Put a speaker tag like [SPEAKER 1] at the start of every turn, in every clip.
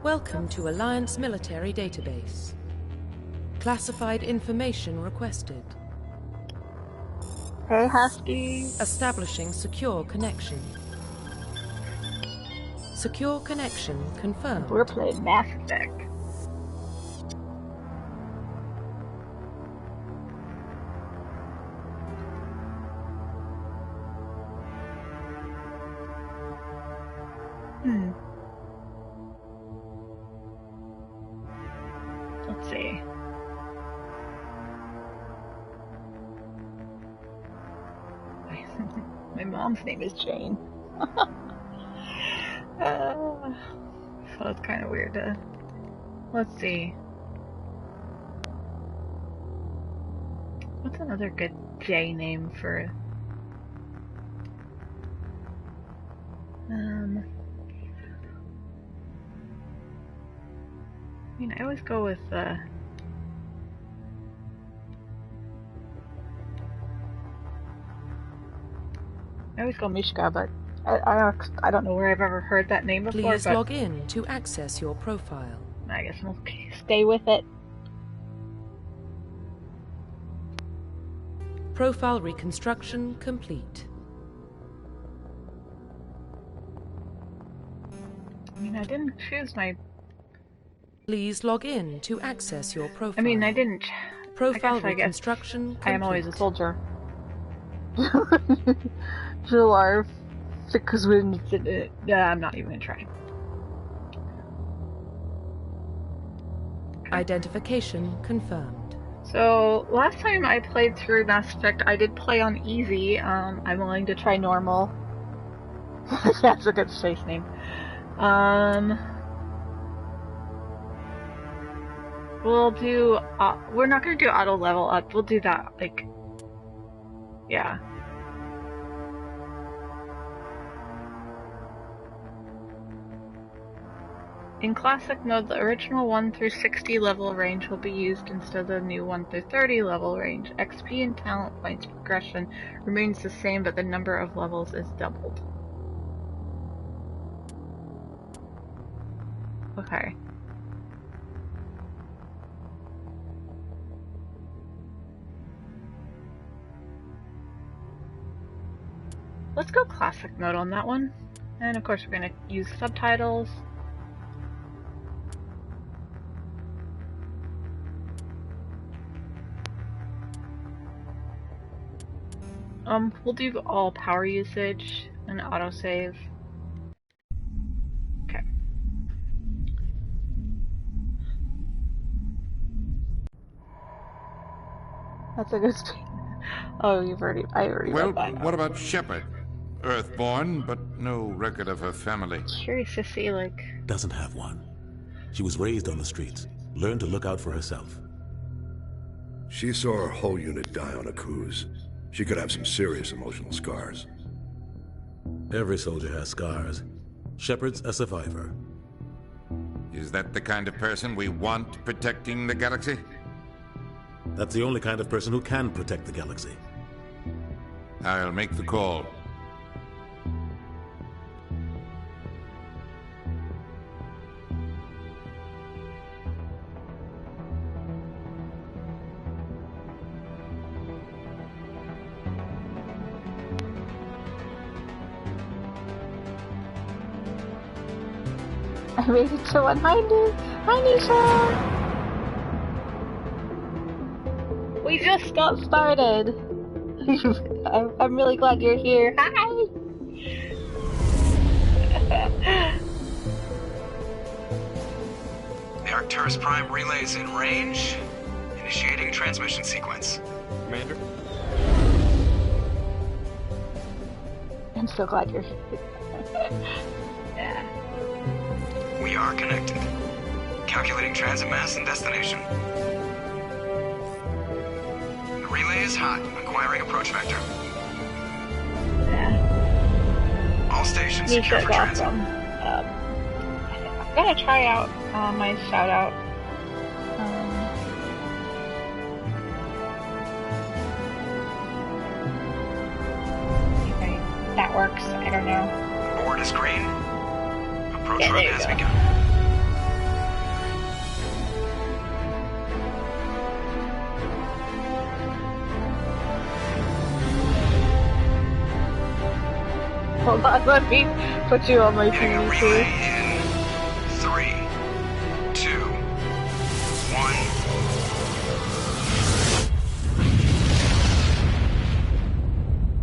[SPEAKER 1] Welcome to Alliance Military Database. Classified information requested.
[SPEAKER 2] Hey, Husky.
[SPEAKER 1] Establishing secure connection. Secure connection confirmed.
[SPEAKER 2] We're playing Mass Effect. Let's see. My mom's name is Jane. So it's kind of weird to... Let's see. What's another good J name for... I mean, I always go with, I always go Mishka, but I don't know where I've ever heard that name before.
[SPEAKER 1] Please log in to access your profile.
[SPEAKER 2] I guess we'll stay with it.
[SPEAKER 1] Profile reconstruction complete.
[SPEAKER 2] I mean, I didn't choose my...
[SPEAKER 1] Please log in to access your profile.
[SPEAKER 2] I mean, I didn't...
[SPEAKER 1] Profile reconstruction complete.
[SPEAKER 2] I am always a soldier. Jular, because we didn't... Yeah, I'm not even gonna try.
[SPEAKER 1] Okay. Identification confirmed. So,
[SPEAKER 2] last time I played through Mass Effect, I did play on easy. I'm willing to try normal. That's a good space name. We'll do, we're not gonna do auto level up, we'll do that, like, yeah. In classic mode, the original 1 through 60 level range will be used instead of the new 1 through 30 level range. XP and talent points progression remains the same, but the number of levels is doubled. Okay. Let's go classic mode on that one. And of course we're going to use subtitles. We'll do all power usage and autosave. Okay. That's a good speed. Oh, I already
[SPEAKER 3] Well,
[SPEAKER 2] read that.
[SPEAKER 3] what about Shepard? Earthborn, but no record of her family.
[SPEAKER 2] Curious to see, like...
[SPEAKER 4] Doesn't have one. She was raised on the streets, learned to look out for herself.
[SPEAKER 5] She saw her whole unit die on a cruise. She could have some serious emotional scars.
[SPEAKER 4] Every soldier has scars. Shepard's a survivor.
[SPEAKER 3] Is that the kind of person we want protecting the galaxy?
[SPEAKER 4] That's the only kind of person who can protect the galaxy.
[SPEAKER 3] I'll make the call.
[SPEAKER 2] I made it to 100! Hi, Nisha! We just got started! I'm really glad you're here. Hi!
[SPEAKER 6] The Arcturus Prime relay is in range. Initiating transmission sequence. Commander?
[SPEAKER 2] I'm so glad you're here. Yeah.
[SPEAKER 6] We are connected. Calculating transit mass and destination. The relay is hot. Acquiring approach vector.
[SPEAKER 2] Yeah.
[SPEAKER 6] All stations secure for transit.
[SPEAKER 2] Awesome. I'm gonna try out my shout out. If that works. I don't know.
[SPEAKER 6] Board is green. Approach run has begun.
[SPEAKER 2] Hold on, let me put you on my
[SPEAKER 6] Getting a
[SPEAKER 2] TV
[SPEAKER 6] relay
[SPEAKER 2] too.
[SPEAKER 6] in 3, 2, 1.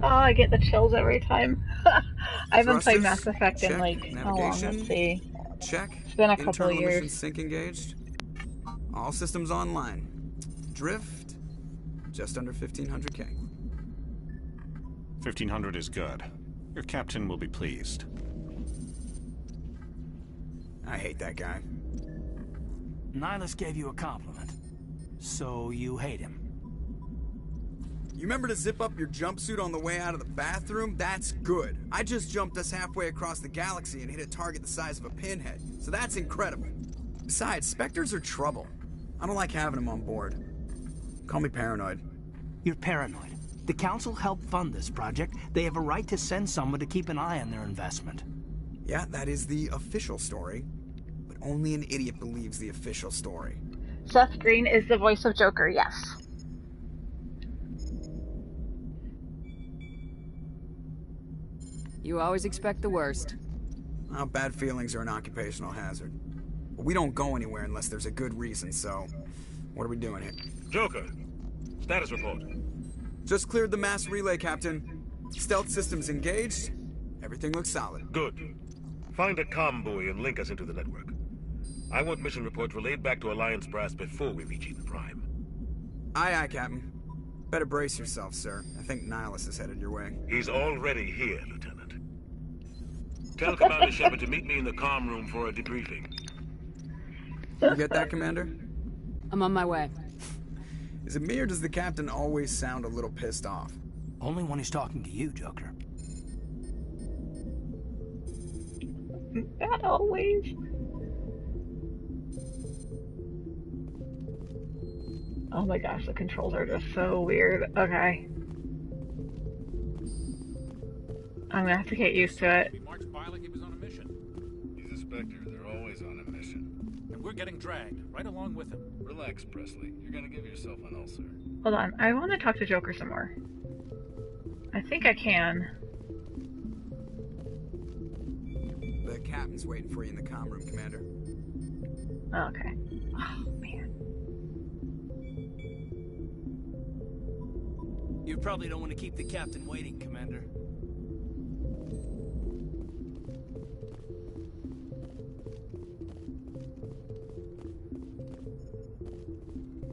[SPEAKER 2] Oh, I get the chills every time. I haven't played
[SPEAKER 7] Thrusters?
[SPEAKER 2] Mass Effect in
[SPEAKER 7] Check.
[SPEAKER 2] like, how long?
[SPEAKER 7] Navigation?
[SPEAKER 2] Let's see.
[SPEAKER 7] Check.
[SPEAKER 2] It's been a couple of
[SPEAKER 7] Internal
[SPEAKER 2] years.
[SPEAKER 7] emission sync engaged. All systems online. Drift, just under 1500K.
[SPEAKER 8] 1500 is good. Your captain will be pleased.
[SPEAKER 7] I hate that guy.
[SPEAKER 9] Nihlus gave you a compliment. So you hate him.
[SPEAKER 7] You remember to zip up your jumpsuit on the way out of the bathroom? That's good. I just jumped us halfway across the galaxy and hit a target the size of a pinhead. So that's incredible. Besides, Spectres are trouble. I don't like having them on board. Call me paranoid.
[SPEAKER 9] You're paranoid. The Council helped fund this project. They have a right to send someone to keep an eye on their investment.
[SPEAKER 7] Yeah, that is the official story. But only an idiot believes the official story.
[SPEAKER 2] Seth Green is the voice of Joker, yes.
[SPEAKER 10] You always expect the worst.
[SPEAKER 7] Well, bad feelings are an occupational hazard. But we don't go anywhere unless there's a good reason, so... What are we doing here?
[SPEAKER 11] Joker, status report.
[SPEAKER 7] Just cleared the mass relay, Captain. Stealth systems engaged. Everything looks solid.
[SPEAKER 11] Good. Find a comm buoy and link us into the network. I want mission reports relayed back to Alliance Brass before we reach Eden Prime.
[SPEAKER 7] Aye, aye, Captain. Better brace yourself, sir. I think Nihlus is headed your way.
[SPEAKER 11] He's already here, Lieutenant. Tell Commander Shepard to meet me in the comm room for a debriefing.
[SPEAKER 7] You get that, Commander?
[SPEAKER 10] I'm on my way.
[SPEAKER 7] Is it me or does the Captain always sound a little pissed off?
[SPEAKER 9] Only when he's talking to you, Joker.
[SPEAKER 2] Not always. Oh my gosh, the controls are just so weird. Okay. I'm gonna have to get used to it.
[SPEAKER 12] He marched by like he was on a mission.
[SPEAKER 13] He's a Spectre. They're always on a mission.
[SPEAKER 12] And we're getting dragged right along with him.
[SPEAKER 13] Relax, Presley. You're gonna give yourself an ulcer.
[SPEAKER 2] Hold on, I want to talk to Joker some more. I think I can.
[SPEAKER 7] The Captain's waiting for you in the comm room, Commander.
[SPEAKER 2] Oh, okay. Oh, man.
[SPEAKER 9] You probably don't want to keep the Captain waiting, Commander.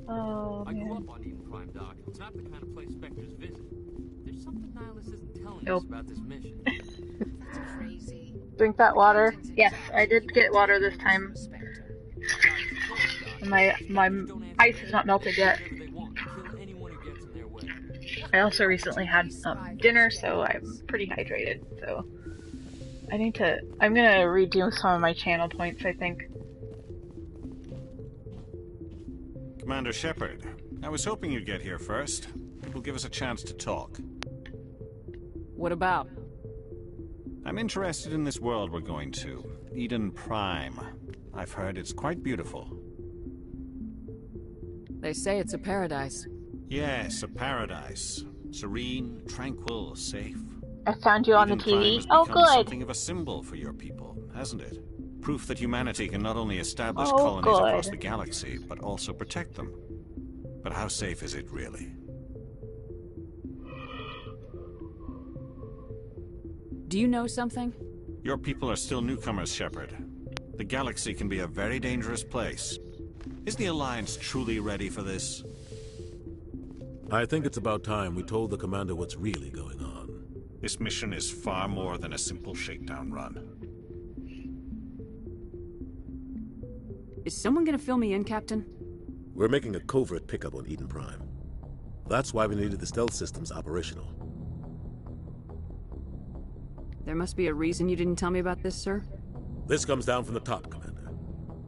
[SPEAKER 2] Oh,
[SPEAKER 14] I grew
[SPEAKER 2] man.
[SPEAKER 14] up on Eden Prime, Doc. It's not the kind of place Spectres visit. There's something Nihlus isn't telling
[SPEAKER 2] Nope.
[SPEAKER 14] us about this mission.
[SPEAKER 10] That's crazy.
[SPEAKER 2] Drink that water. Yes, I did get water this time. My ice is not melted yet. I also recently had dinner, so I'm pretty hydrated. So I'm gonna redo some of my channel points, I think.
[SPEAKER 8] Commander Shepard, I was hoping you'd get here first. It will give us a chance to talk.
[SPEAKER 10] What about?
[SPEAKER 8] I'm interested in this world we're going to, Eden Prime. I've heard it's quite beautiful.
[SPEAKER 10] They say it's a paradise.
[SPEAKER 8] Yes, a paradise. Serene, tranquil, safe.
[SPEAKER 2] I found you on the
[SPEAKER 8] Eden Prime
[SPEAKER 2] TV.
[SPEAKER 8] has
[SPEAKER 2] Oh,
[SPEAKER 8] become
[SPEAKER 2] good.
[SPEAKER 8] something of a symbol for your people, hasn't it? Proof that humanity can not only establish
[SPEAKER 2] Oh,
[SPEAKER 8] colonies
[SPEAKER 2] good.
[SPEAKER 8] across the galaxy, but also protect them. But how safe is it really?
[SPEAKER 10] Do you know something?
[SPEAKER 8] Your people are still newcomers, Shepard. The galaxy can be a very dangerous place. Is the Alliance truly ready for this?
[SPEAKER 4] I think it's about time we told the Commander what's really going on.
[SPEAKER 8] This mission is far more than a simple shakedown run.
[SPEAKER 10] Is someone gonna fill me in, Captain?
[SPEAKER 4] We're making a covert pickup on Eden Prime. That's why we needed the stealth systems operational.
[SPEAKER 10] There must be a reason you didn't tell me about this, sir?
[SPEAKER 4] This comes down from the top, Commander.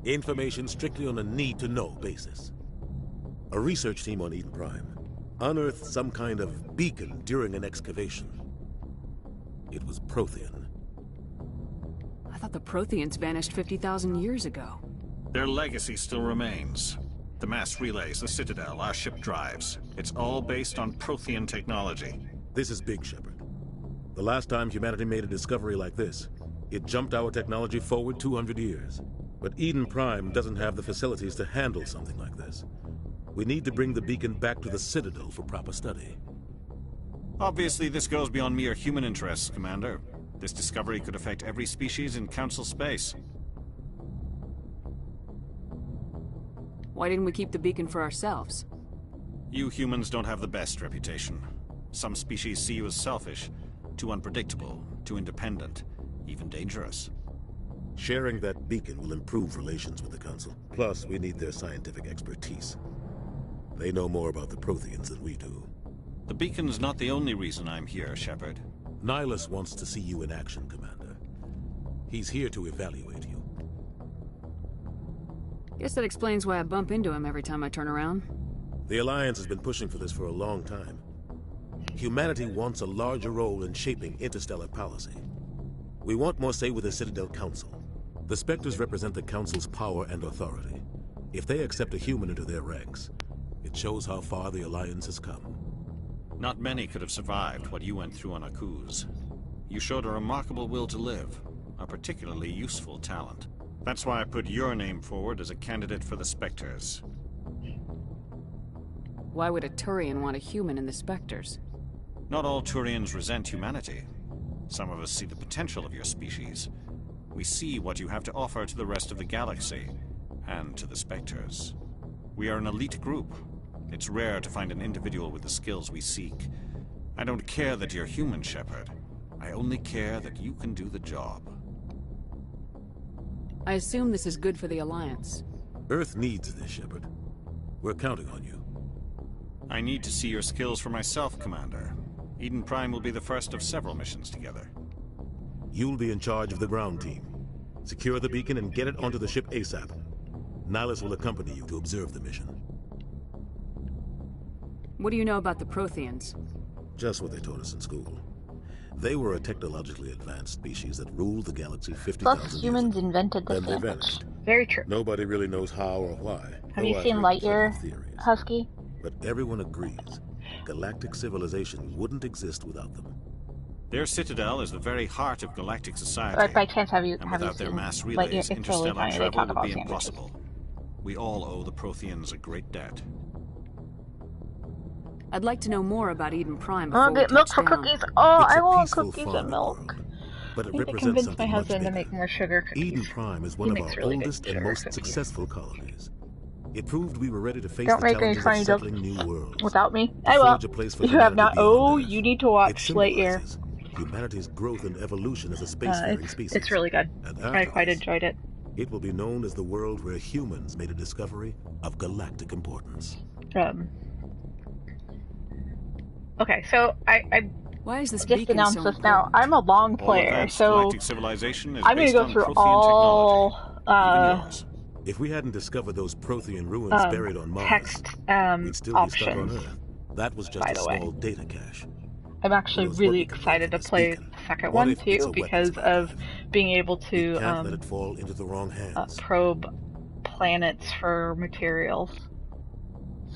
[SPEAKER 4] Information strictly on a need-to-know basis. A research team on Eden Prime unearthed some kind of beacon during an excavation. It was Prothean.
[SPEAKER 10] I thought the Protheans vanished 50,000 years ago.
[SPEAKER 8] Their legacy still remains. The mass relays, the Citadel, our ship drives. It's all based on Prothean technology.
[SPEAKER 4] This is big, Shepard. The last time humanity made a discovery like this, it jumped our technology forward 200 years. But Eden Prime doesn't have the facilities to handle something like this. We need to bring the beacon back to the Citadel for proper study.
[SPEAKER 8] Obviously, this goes beyond mere human interests, Commander. This discovery could affect every species in Council space.
[SPEAKER 10] Why didn't we keep the beacon for ourselves?
[SPEAKER 8] You humans don't have the best reputation. Some species see you as selfish, too unpredictable, too independent, even dangerous.
[SPEAKER 4] Sharing that beacon will improve relations with the Council. Plus, we need their scientific expertise. They know more about the Protheans than we do.
[SPEAKER 8] The beacon's not the only reason I'm here, Shepard.
[SPEAKER 4] Nihlus wants to see you in action, Commander. He's here to evaluate you.
[SPEAKER 10] Guess that explains why I bump into him every time I turn around.
[SPEAKER 4] The Alliance has been pushing for this for a long time. Humanity wants a larger role in shaping interstellar policy. We want more say with the Citadel Council. The Spectres represent the Council's power and authority. If they accept a human into their ranks, it shows how far the Alliance has come.
[SPEAKER 8] Not many could have survived what you went through on Akuz. You showed a remarkable will to live, a particularly useful talent. That's why I put your name forward as a candidate for the Spectres.
[SPEAKER 10] Why would a Turian want a human in the Spectres?
[SPEAKER 8] Not all Turians resent humanity. Some of us see the potential of your species. We see what you have to offer to the rest of the galaxy, and to the Spectres. We are an elite group. It's rare to find an individual with the skills we seek. I don't care that you're human, Shepard. I only care that you can do the job.
[SPEAKER 10] I assume this is good for the Alliance.
[SPEAKER 4] Earth needs this, Shepard. We're counting on you.
[SPEAKER 8] I need to see your skills for myself, Commander. Eden Prime will be the first of several missions together.
[SPEAKER 4] You'll be in charge of the ground team. Secure the beacon and get it onto the ship ASAP. Nihlus will accompany you to observe the mission.
[SPEAKER 10] What do you know about the Protheans?
[SPEAKER 4] Just what they taught us in school. They were a technologically advanced species that ruled the galaxy 50,000 years ago.
[SPEAKER 2] Plus, humans invented the
[SPEAKER 4] Then they
[SPEAKER 2] sandwich.
[SPEAKER 4] vanished.
[SPEAKER 2] Very true.
[SPEAKER 4] Nobody really knows how or why.
[SPEAKER 2] Have you seen Lightyear, Husky?
[SPEAKER 4] But everyone agrees, galactic civilization wouldn't exist without them.
[SPEAKER 8] Their citadel is the very heart of galactic society.
[SPEAKER 2] Or by chance, have you
[SPEAKER 8] and without their
[SPEAKER 2] seen
[SPEAKER 8] mass
[SPEAKER 2] Lightyear?
[SPEAKER 8] relays,
[SPEAKER 2] It's totally
[SPEAKER 8] interstellar
[SPEAKER 2] funny. They
[SPEAKER 8] travel
[SPEAKER 2] talk
[SPEAKER 8] would
[SPEAKER 2] about
[SPEAKER 8] be
[SPEAKER 2] sandwiches.
[SPEAKER 8] impossible. We all owe the Protheans a great debt.
[SPEAKER 10] I'd like to know more about Eden Prime
[SPEAKER 2] I'll
[SPEAKER 10] before
[SPEAKER 2] get
[SPEAKER 10] we
[SPEAKER 2] milk
[SPEAKER 10] touch
[SPEAKER 2] for
[SPEAKER 10] down.
[SPEAKER 2] cookies. Oh,
[SPEAKER 4] It's
[SPEAKER 2] I
[SPEAKER 4] a
[SPEAKER 2] want
[SPEAKER 4] peaceful
[SPEAKER 2] cookies
[SPEAKER 4] farming
[SPEAKER 2] and milk.
[SPEAKER 4] world, but it
[SPEAKER 2] I need to
[SPEAKER 4] represents
[SPEAKER 2] convince my
[SPEAKER 4] something much
[SPEAKER 2] husband to
[SPEAKER 4] bigger.
[SPEAKER 2] make more sugar cookies.
[SPEAKER 4] Eden Prime is one
[SPEAKER 2] He
[SPEAKER 4] of
[SPEAKER 2] makes
[SPEAKER 4] our
[SPEAKER 2] really good
[SPEAKER 4] oldest and
[SPEAKER 2] sugar
[SPEAKER 4] most
[SPEAKER 2] cookies.
[SPEAKER 4] successful colonies. It proved we were ready to face
[SPEAKER 2] Don't
[SPEAKER 4] the
[SPEAKER 2] make any
[SPEAKER 4] challenges
[SPEAKER 2] funny
[SPEAKER 4] of
[SPEAKER 2] jokes
[SPEAKER 4] settling new worlds.
[SPEAKER 2] without me.
[SPEAKER 4] To
[SPEAKER 2] I will.
[SPEAKER 4] forge a place for
[SPEAKER 2] You have
[SPEAKER 4] humanity
[SPEAKER 2] not.
[SPEAKER 4] beyond
[SPEAKER 2] Oh,
[SPEAKER 4] Earth.
[SPEAKER 2] you need to
[SPEAKER 4] It
[SPEAKER 2] watch Lightyear.
[SPEAKER 4] symbolizes humanity's growth and evolution as a spacefaring species.
[SPEAKER 2] It's really good.
[SPEAKER 4] And
[SPEAKER 2] I
[SPEAKER 4] after
[SPEAKER 2] quite
[SPEAKER 4] this,
[SPEAKER 2] enjoyed it.
[SPEAKER 4] It will be known as the world where humans made a discovery of galactic importance.
[SPEAKER 2] Okay, so I
[SPEAKER 10] Why is this
[SPEAKER 2] just
[SPEAKER 10] beacon
[SPEAKER 2] announced
[SPEAKER 10] so
[SPEAKER 2] this now. I'm a long
[SPEAKER 8] All
[SPEAKER 2] player,
[SPEAKER 8] advanced
[SPEAKER 2] so
[SPEAKER 8] galactic civilization is
[SPEAKER 2] I'm gonna
[SPEAKER 8] based
[SPEAKER 2] go
[SPEAKER 8] on
[SPEAKER 2] through
[SPEAKER 8] Prothean
[SPEAKER 2] all
[SPEAKER 8] technology. Even yours.
[SPEAKER 4] If we hadn't discovered those Prothean ruins buried on Mars,
[SPEAKER 2] text
[SPEAKER 4] we'd still be stuck on
[SPEAKER 2] options.
[SPEAKER 4] Earth. That was just
[SPEAKER 2] by
[SPEAKER 4] a
[SPEAKER 2] the way.
[SPEAKER 4] small data cache.
[SPEAKER 2] I'm actually
[SPEAKER 4] Who knows
[SPEAKER 2] really
[SPEAKER 4] what we can learn
[SPEAKER 2] excited to
[SPEAKER 4] from this
[SPEAKER 2] play
[SPEAKER 4] beacon?
[SPEAKER 2] the second
[SPEAKER 4] What
[SPEAKER 2] one
[SPEAKER 4] if it's
[SPEAKER 2] too
[SPEAKER 4] a
[SPEAKER 2] because
[SPEAKER 4] weapons
[SPEAKER 2] of
[SPEAKER 4] archive?
[SPEAKER 2] being able to
[SPEAKER 4] Can't let it fall into the wrong hands.
[SPEAKER 2] probe planets for materials.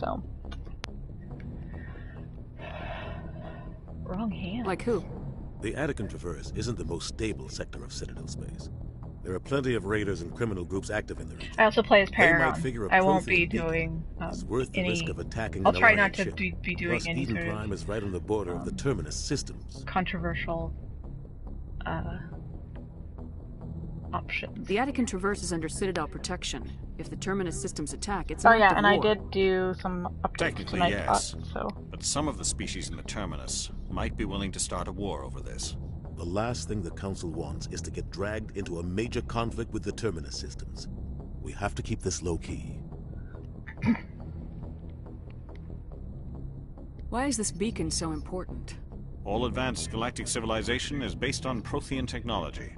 [SPEAKER 2] So wrong hand.
[SPEAKER 10] Like who?
[SPEAKER 4] The Attican Traverse isn't the most stable sector of Citadel space. There are plenty of raiders and criminal groups active in the region.
[SPEAKER 2] I also play as
[SPEAKER 4] They
[SPEAKER 2] Paragon.
[SPEAKER 4] might figure a
[SPEAKER 2] I won't be
[SPEAKER 4] Prothean beacon
[SPEAKER 2] doing
[SPEAKER 4] is worth the
[SPEAKER 2] any.
[SPEAKER 4] risk of attacking
[SPEAKER 2] I'll
[SPEAKER 4] an
[SPEAKER 2] try
[SPEAKER 4] Alliance
[SPEAKER 2] not to
[SPEAKER 4] ship.
[SPEAKER 2] be doing
[SPEAKER 4] Plus,
[SPEAKER 2] any
[SPEAKER 4] Eden
[SPEAKER 2] sort
[SPEAKER 4] Prime is right on the border of the Terminus systems.
[SPEAKER 2] of controversial options.
[SPEAKER 10] The Attican Traverse is under Citadel protection. If the Terminus systems attack, it's
[SPEAKER 2] Oh
[SPEAKER 10] an
[SPEAKER 2] yeah,
[SPEAKER 10] act of
[SPEAKER 2] and I
[SPEAKER 10] war.
[SPEAKER 2] did do some updates
[SPEAKER 8] Technically,
[SPEAKER 2] tonight.
[SPEAKER 8] yes.
[SPEAKER 2] So
[SPEAKER 8] But some of the species in the Terminus might be willing to start a war over this.
[SPEAKER 4] The last thing the Council wants is to get dragged into a major conflict with the Terminus systems. We have to keep this low-key.
[SPEAKER 10] Why is this beacon so important?
[SPEAKER 8] All advanced galactic civilization is based on Prothean technology.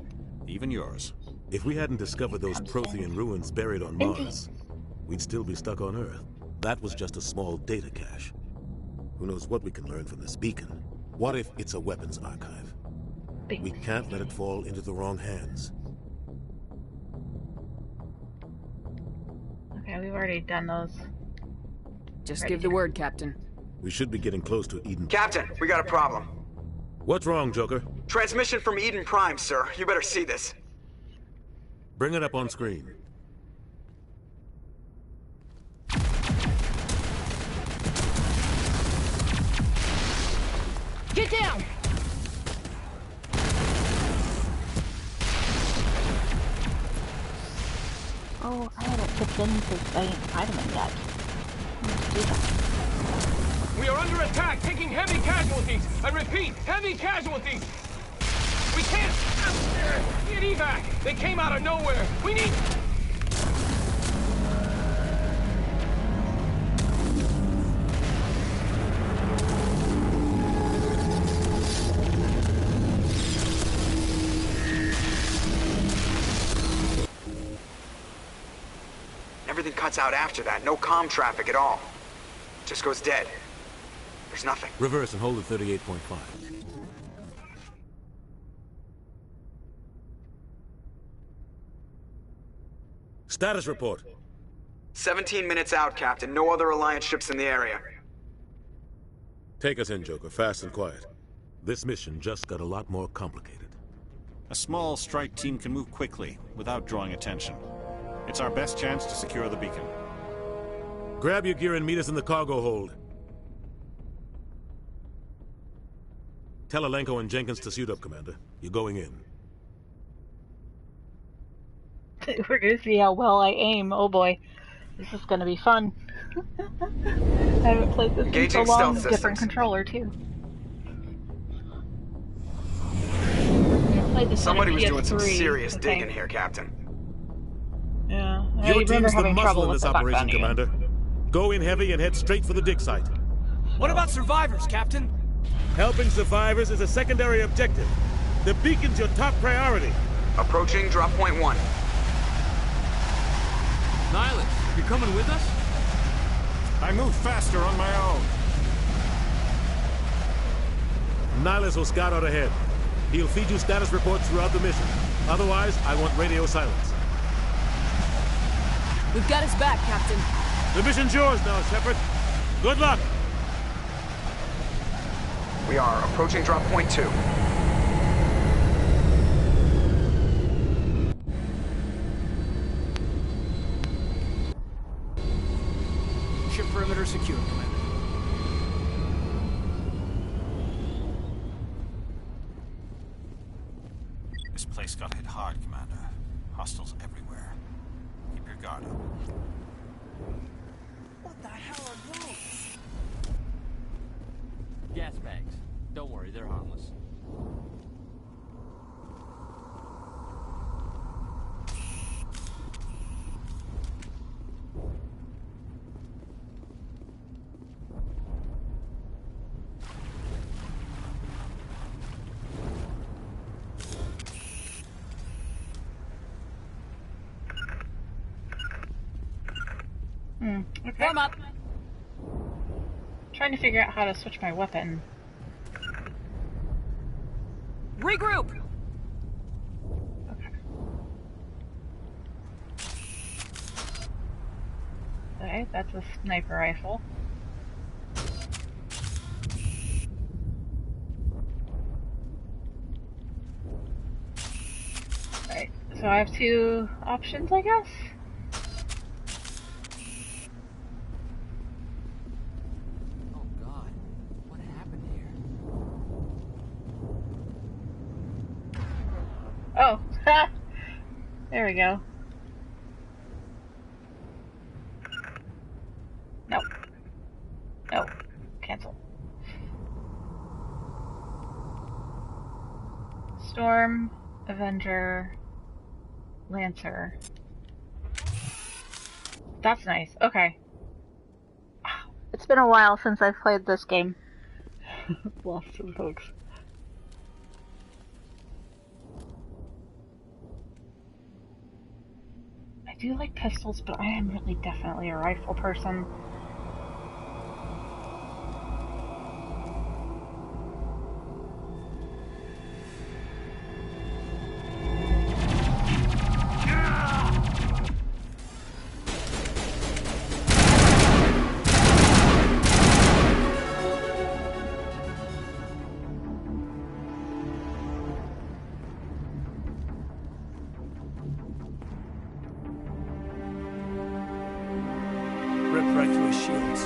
[SPEAKER 8] Even yours.
[SPEAKER 4] If we hadn't discovered those Prothean ruins buried on Mars, we'd still be stuck on Earth. That was just a small data cache. Who knows what we can learn from this beacon? What if it's a weapons archive? We can't let it fall into the wrong hands.
[SPEAKER 2] okay, we've already done those.
[SPEAKER 10] Just
[SPEAKER 2] Ready
[SPEAKER 10] give the word, Captain.
[SPEAKER 4] We should be getting close to Eden.
[SPEAKER 6] Captain, we got a problem.
[SPEAKER 4] What's wrong, Joker?
[SPEAKER 7] Transmission from Eden Prime, sir. You better see this.
[SPEAKER 4] Bring it up on screen.
[SPEAKER 15] Get down!
[SPEAKER 16] Oh, I haven't kicked in because I ain't vitamin yet. Let's do that.
[SPEAKER 15] We are under attack, taking heavy casualties. I repeat, heavy casualties. We can't get evac. They came out of nowhere. We need.
[SPEAKER 7] Everything cuts out after that. No comm traffic at all. Just goes dead. There's nothing.
[SPEAKER 4] Reverse and hold at 38.5. Status report.
[SPEAKER 7] 17 minutes out, Captain. No other Alliance ships in the area.
[SPEAKER 4] Take us in, Joker, fast and quiet. This mission just got a lot more complicated.
[SPEAKER 8] A small strike team can move quickly, without drawing attention. It's our best chance to secure the beacon.
[SPEAKER 4] Grab your gear and meet us in the cargo hold. Tell Alenko and Jenkins to suit up, Commander. You're going in.
[SPEAKER 2] We're gonna see how well I aim. Oh boy. This is gonna be fun. I haven't played this in so long. Different controller, too.
[SPEAKER 7] Somebody was doing some serious digging here, Captain.
[SPEAKER 2] Yeah.
[SPEAKER 4] Your team's the muscle in this operation, Commander. Go in heavy and head straight for the dig site.
[SPEAKER 15] What about survivors, Captain?
[SPEAKER 4] Helping survivors is a secondary objective. The beacon's your top priority.
[SPEAKER 7] Approaching drop point 1.
[SPEAKER 14] Nihlus, you're coming with us?
[SPEAKER 8] I move faster on my own.
[SPEAKER 4] Nihlus will scout out ahead. He'll feed you status reports throughout the mission. Otherwise, I want radio silence.
[SPEAKER 10] We've got his back, Captain.
[SPEAKER 4] The mission's yours now, Shepard. Good luck!
[SPEAKER 7] We are approaching drop point 2.
[SPEAKER 15] Ship perimeter secure, Commander.
[SPEAKER 8] This place got hit hard, Commander. Hostiles everywhere. Keep your guard up.
[SPEAKER 15] What the hell are those?
[SPEAKER 14] Gas bags. Don't worry, they're harmless.
[SPEAKER 2] Okay. Warm up. Trying to figure out how to switch my weapon.
[SPEAKER 10] Regroup!
[SPEAKER 2] Okay. Okay, that's a sniper rifle. Right, so I have 2 options, I guess? Oh, ha! There we go. Nope. No. Cancel. Storm, Avenger, Lancer. That's nice. Okay. It's been a while since I've played this game. Lost some folks. I do like pistols, but I am really definitely a rifle person.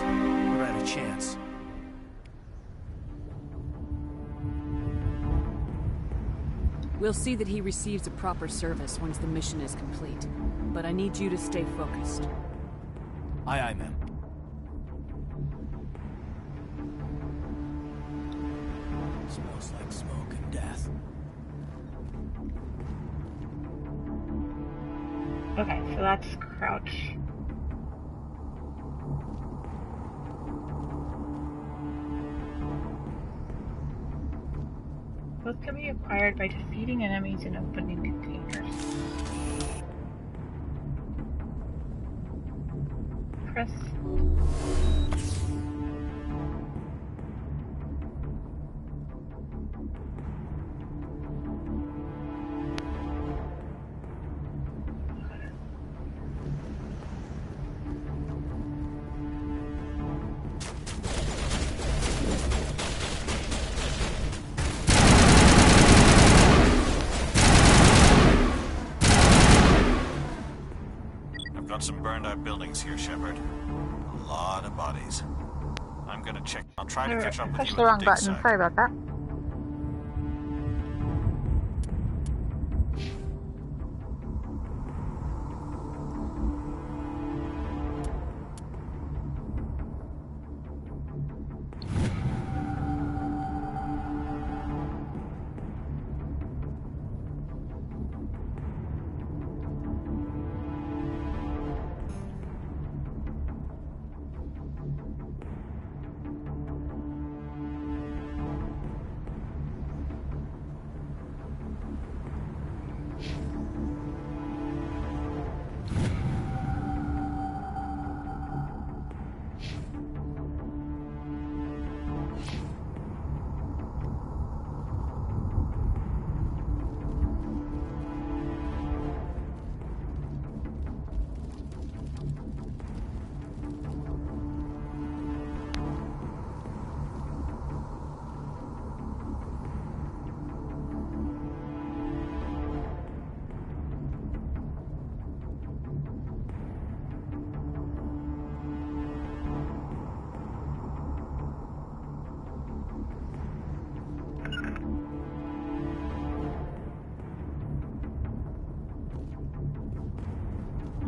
[SPEAKER 9] Williams. Never had a chance.
[SPEAKER 10] We'll see that he receives a proper service once the mission is complete. But I need you to stay focused.
[SPEAKER 9] Aye, aye, ma'am. Smells like smoke and death.
[SPEAKER 2] Okay, so that's crouch. Both can be acquired by defeating enemies and opening containers. Press.
[SPEAKER 8] Some burned out buildings here, Shepard. A lot of bodies. I'm gonna check. I'll try to catch up with you.
[SPEAKER 16] Push the wrong button. Sorry about that.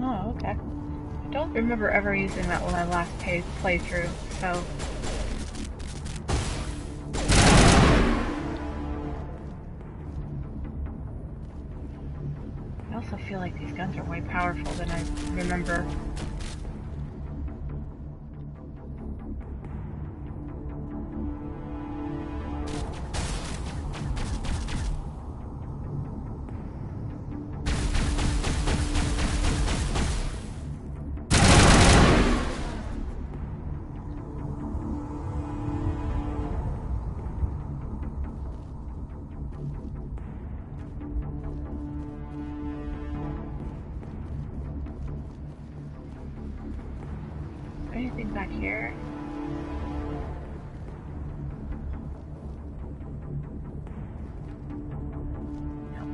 [SPEAKER 2] Oh, okay. I don't remember ever using that when I last playthrough, so... I also feel like these guns are way powerful than I remember. Anything back here? Nope.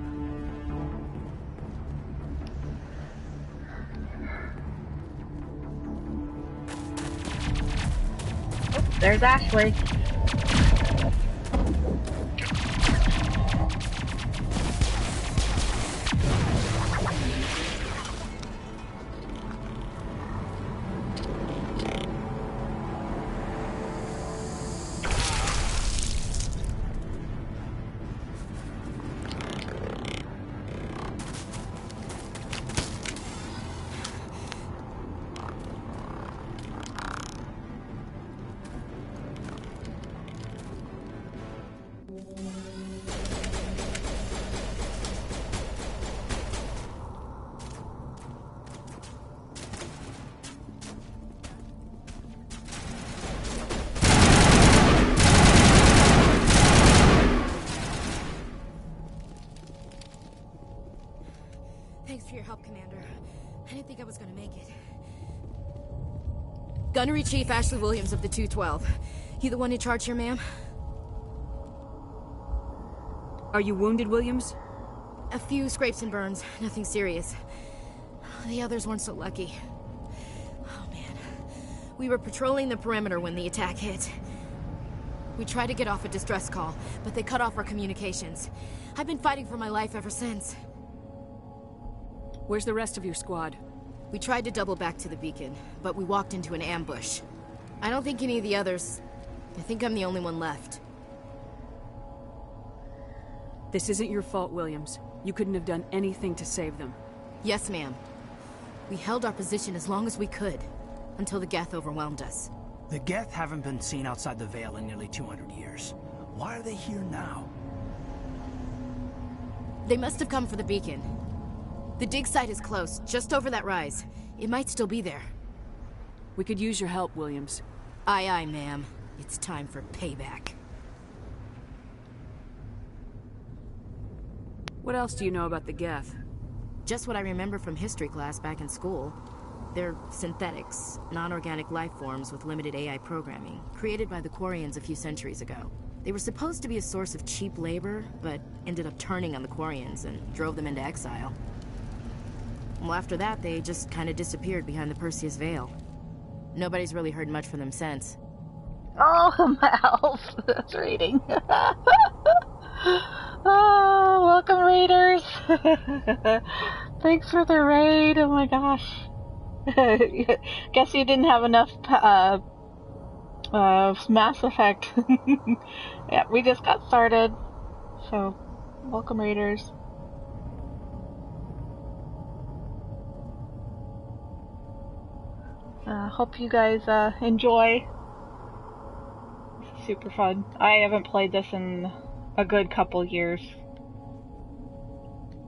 [SPEAKER 2] Oh, there's Ashley.
[SPEAKER 17] Thanks for your help, Commander. I didn't think I was gonna make it. Gunnery Chief Ashley Williams of the 212. You the one in charge here, ma'am?
[SPEAKER 10] Are you wounded, Williams?
[SPEAKER 17] A few scrapes and burns. Nothing serious. The others weren't so lucky. Oh, man. We were patrolling the perimeter when the attack hit. We tried to get off a distress call, but they cut off our communications. I've been fighting for my life ever since.
[SPEAKER 10] Where's the rest of your squad?
[SPEAKER 17] We tried to double back to the beacon, but we walked into an ambush. I don't think any of the others... I think I'm the only one left.
[SPEAKER 10] This isn't your fault, Williams. You couldn't have done anything to save them.
[SPEAKER 17] Yes, ma'am. We held our position as long as we could, until the Geth overwhelmed us.
[SPEAKER 9] The Geth haven't been seen outside the Veil in nearly 200 years. Why are they here now?
[SPEAKER 17] They must have come for the beacon. The dig site is close, just over that rise. It might still be there.
[SPEAKER 10] We could use your help, Williams.
[SPEAKER 17] Aye, aye, ma'am. It's time for payback.
[SPEAKER 10] What else do you know about the Geth?
[SPEAKER 17] Just what I remember from history class back in school. They're synthetics, non-organic life forms with limited AI programming, created by the Quarians a few centuries ago. They were supposed to be a source of cheap labor, but ended up turning on the Quarians and drove them into exile. Well, after that, they just kind of disappeared behind the Perseus Veil. Nobody's really heard much from them since.
[SPEAKER 16] Oh, Mouse! That's reading. Oh, welcome, raiders! Thanks for the raid, oh my gosh. Guess you didn't have enough Mass Effect. Yeah, we just got started. So, welcome, raiders. Hope you guys enjoy. This is super fun. I haven't played this in a good couple years.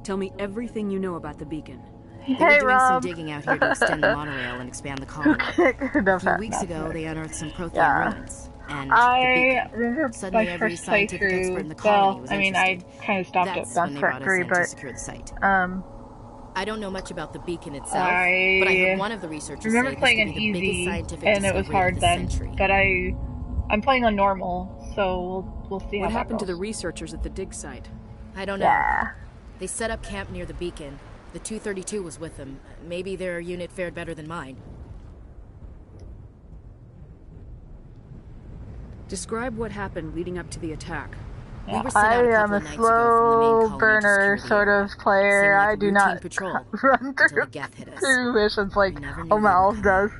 [SPEAKER 10] Tell me everything you know about the beacon.
[SPEAKER 17] They were doing some digging out here to extend the monorail and expand the colony.
[SPEAKER 16] A
[SPEAKER 17] few weeks ago, they unearthed some Prothean ruins. And
[SPEAKER 16] I remember
[SPEAKER 17] suddenly
[SPEAKER 16] my
[SPEAKER 17] every
[SPEAKER 16] first
[SPEAKER 17] scientific expert in the colony was interested.
[SPEAKER 16] I kind of stopped
[SPEAKER 17] That's
[SPEAKER 16] at
[SPEAKER 17] when they brought us
[SPEAKER 16] Factory,
[SPEAKER 17] in to
[SPEAKER 16] but
[SPEAKER 17] secure the site. I don't know much about the beacon itself, but I heard one of the researchers
[SPEAKER 16] remember
[SPEAKER 17] say
[SPEAKER 16] playing
[SPEAKER 17] this
[SPEAKER 16] an
[SPEAKER 17] to be the biggest
[SPEAKER 16] easy,
[SPEAKER 17] scientific
[SPEAKER 16] and it was
[SPEAKER 17] discovery
[SPEAKER 16] hard
[SPEAKER 17] of the
[SPEAKER 16] then.
[SPEAKER 17] century.
[SPEAKER 16] But I'm playing on normal, so we'll see how
[SPEAKER 10] What
[SPEAKER 16] that
[SPEAKER 10] happened to
[SPEAKER 16] goes.
[SPEAKER 10] the researchers at the dig site?
[SPEAKER 17] I don't know.
[SPEAKER 16] Yeah.
[SPEAKER 17] They set up camp near the beacon. The 232 was with them. Maybe their unit fared better than mine.
[SPEAKER 10] Describe what happened leading up to the attack.
[SPEAKER 17] We were sent out a couple of nights ago from the main colony
[SPEAKER 16] burner
[SPEAKER 17] to
[SPEAKER 16] sort of player.
[SPEAKER 17] like
[SPEAKER 16] I do
[SPEAKER 17] routine
[SPEAKER 16] not
[SPEAKER 17] patrol
[SPEAKER 16] run
[SPEAKER 17] until
[SPEAKER 16] through
[SPEAKER 17] the Geth hit us.
[SPEAKER 16] two missions like
[SPEAKER 17] never knew
[SPEAKER 16] O'Malley does.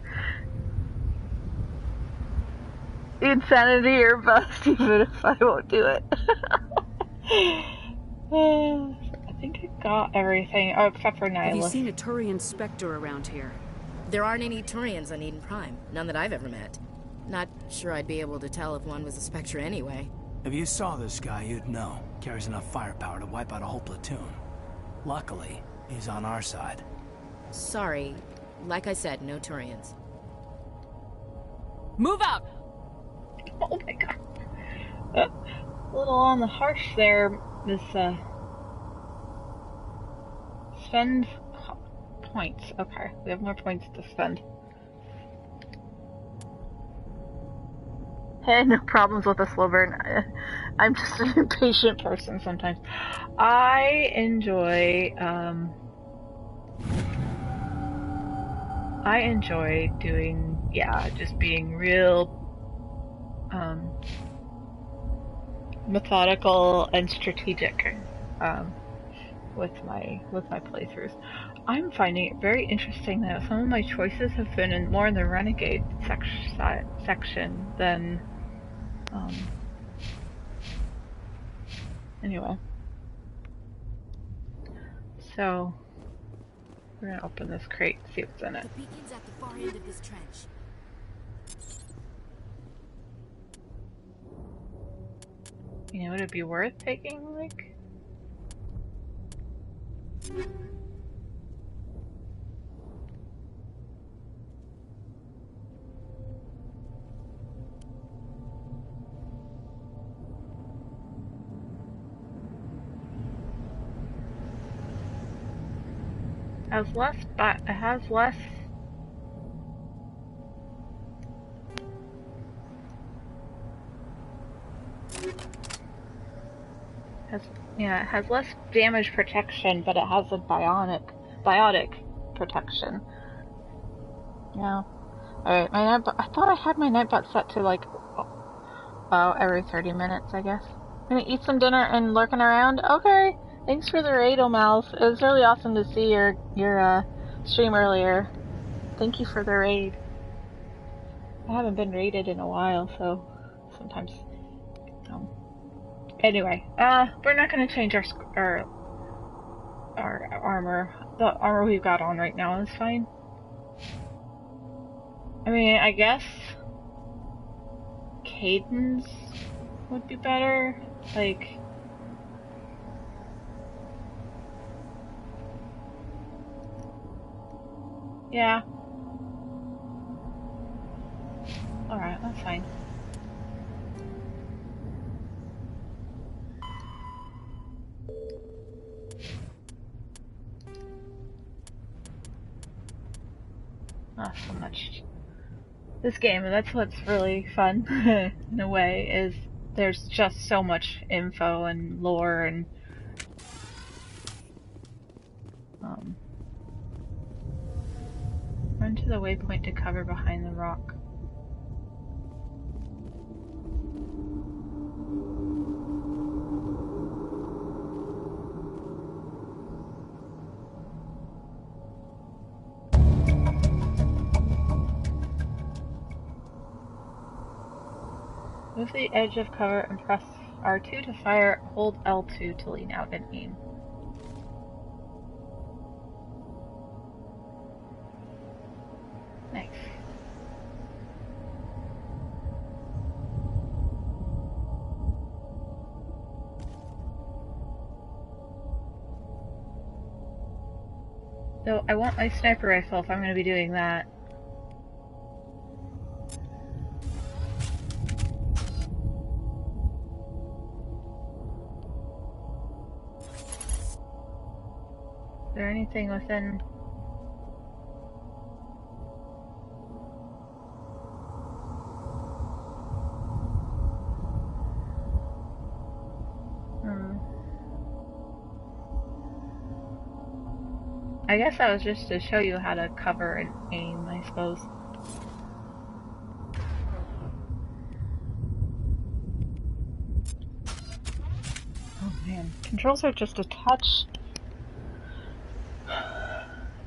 [SPEAKER 16] Insanity or bust, even if I won't do it. I think I got everything, except for Nihlus.
[SPEAKER 10] Have you seen a Turian SPECTRE around here?
[SPEAKER 17] There aren't any Turians on Eden Prime. None that I've ever met. Not sure I'd be able to tell if one was a SPECTRE anyway.
[SPEAKER 9] If you saw this guy, you'd know. Carries enough firepower to wipe out a whole platoon. Luckily, he's on our side.
[SPEAKER 17] Sorry. Like I said, no Turians.
[SPEAKER 10] Move out!
[SPEAKER 16] Oh my god. A little on the harsh there, this, spend points. Okay, we have more points to spend. Hey, no problems with a slow burn. I'm just an impatient person sometimes. I enjoy doing, just being real, methodical and strategic, with my playthroughs. I'm finding it very interesting that some of my choices have been more in the renegade section than, anyway. So, we're gonna open this crate, see what's in it.
[SPEAKER 17] The beacon's at the far end of this trench.
[SPEAKER 16] You know, would it be worth taking, like... Has less, but it has less. It has less damage protection, but it has a biotic protection. Yeah, Alright, my nightbot. I thought I had my nightbot set to like, every 30 minutes, I guess. I'm gonna eat some dinner and lurking around. Okay. Thanks for the raid, O'Mals. It was really awesome to see your stream earlier. Thank you for the raid. I haven't been raided in a while, so sometimes. Anyway, we're not gonna change our armor. The armor we've got on right now is fine. I mean, I guess Cadence would be better. Like, yeah. Alright, that's fine. Not so much. This game, that's what's really fun, in a way, is there's just so much info and lore and run to the waypoint to cover behind the rock. Move the edge of cover and press R2 to fire, hold L2 to lean out and aim. Nice. So I want my sniper rifle if I'm going to be doing that. Is there anything within? I guess that was just to show you how to cover and aim, I suppose. Oh man, controls are just a touch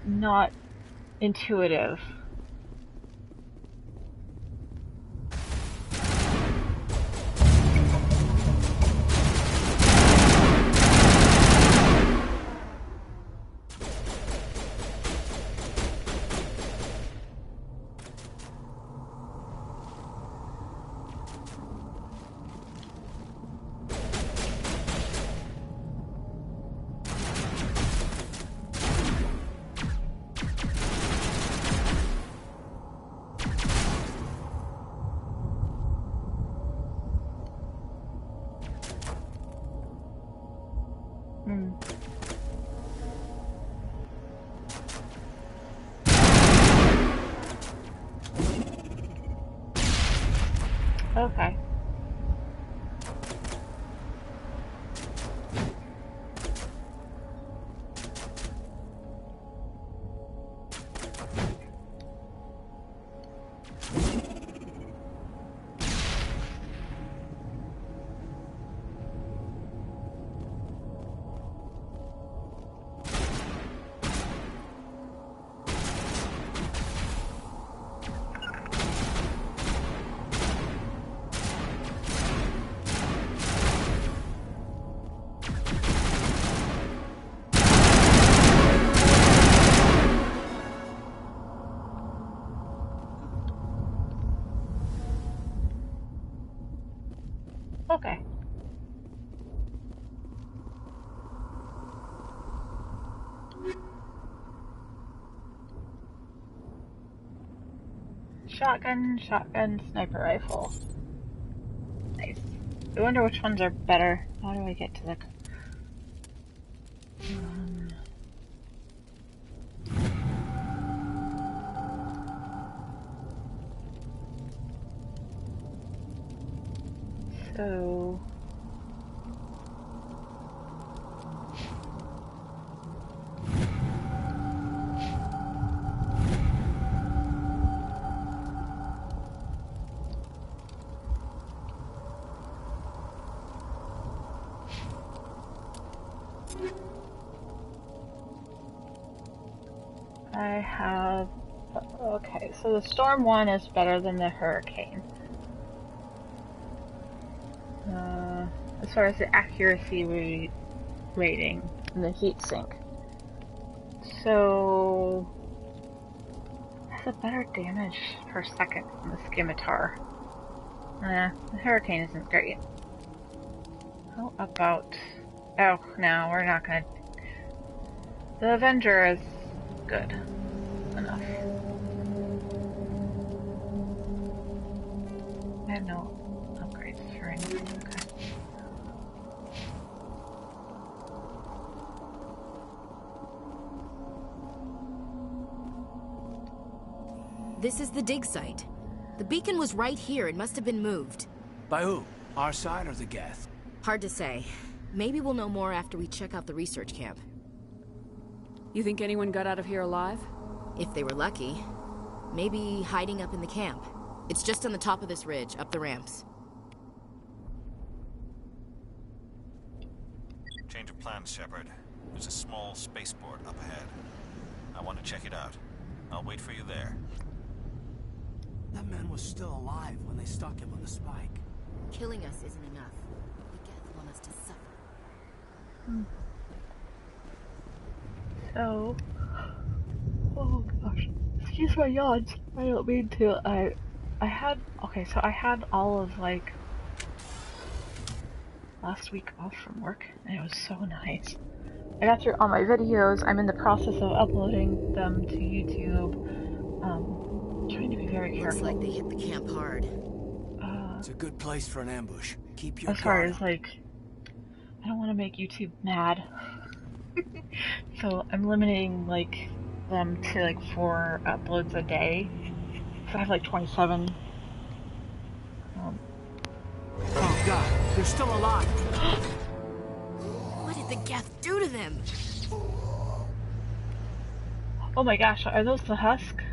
[SPEAKER 16] not intuitive. Okay. Okay. Shotgun, sniper rifle. Nice. I wonder which ones are better. How do I get to the... So... I have... Okay, so the Storm 1 is better than the Hurricane. As far as the accuracy rating and the heat sink. So... has a better damage per second than the Scimitar. The Hurricane isn't great. How about... oh, no, we're not gonna... The Avenger is good enough. I have no upgrades for anything. Okay.
[SPEAKER 17] This is the dig site. The beacon was right here. It must have been moved.
[SPEAKER 9] By who? Our side or the Geth?
[SPEAKER 17] Hard to say. Maybe we'll know more after we check out the research camp.
[SPEAKER 10] You think anyone got out of here alive?
[SPEAKER 17] If they were lucky. Maybe hiding up in the camp. It's just on the top of this ridge, up the ramps.
[SPEAKER 8] Change of plans, Shepard. There's a small spaceport up ahead. I want to check it out. I'll wait for you there.
[SPEAKER 9] That man was still alive when they stuck him on the spike.
[SPEAKER 17] Killing us isn't enough. The Geth want us to suffer.
[SPEAKER 16] So... oh gosh. Excuse my yawns. I don't mean to. I had... okay, so I had all of, like... last week off from work, and it was so nice. I got through all my videos. I'm in the process of uploading them to YouTube. Trying to be very careful.
[SPEAKER 17] Looks like they hit the camp hard.
[SPEAKER 9] It's a good place for an ambush. Keep your
[SPEAKER 16] as far
[SPEAKER 9] guard
[SPEAKER 16] as, like... I don't want to make YouTube mad. So I'm limiting, like, them to, like, 4 uploads a day. So I have, like, 27.
[SPEAKER 9] Oh god, they're still alive!
[SPEAKER 17] What did the Geth do to them?
[SPEAKER 16] Oh my gosh, are those the husks?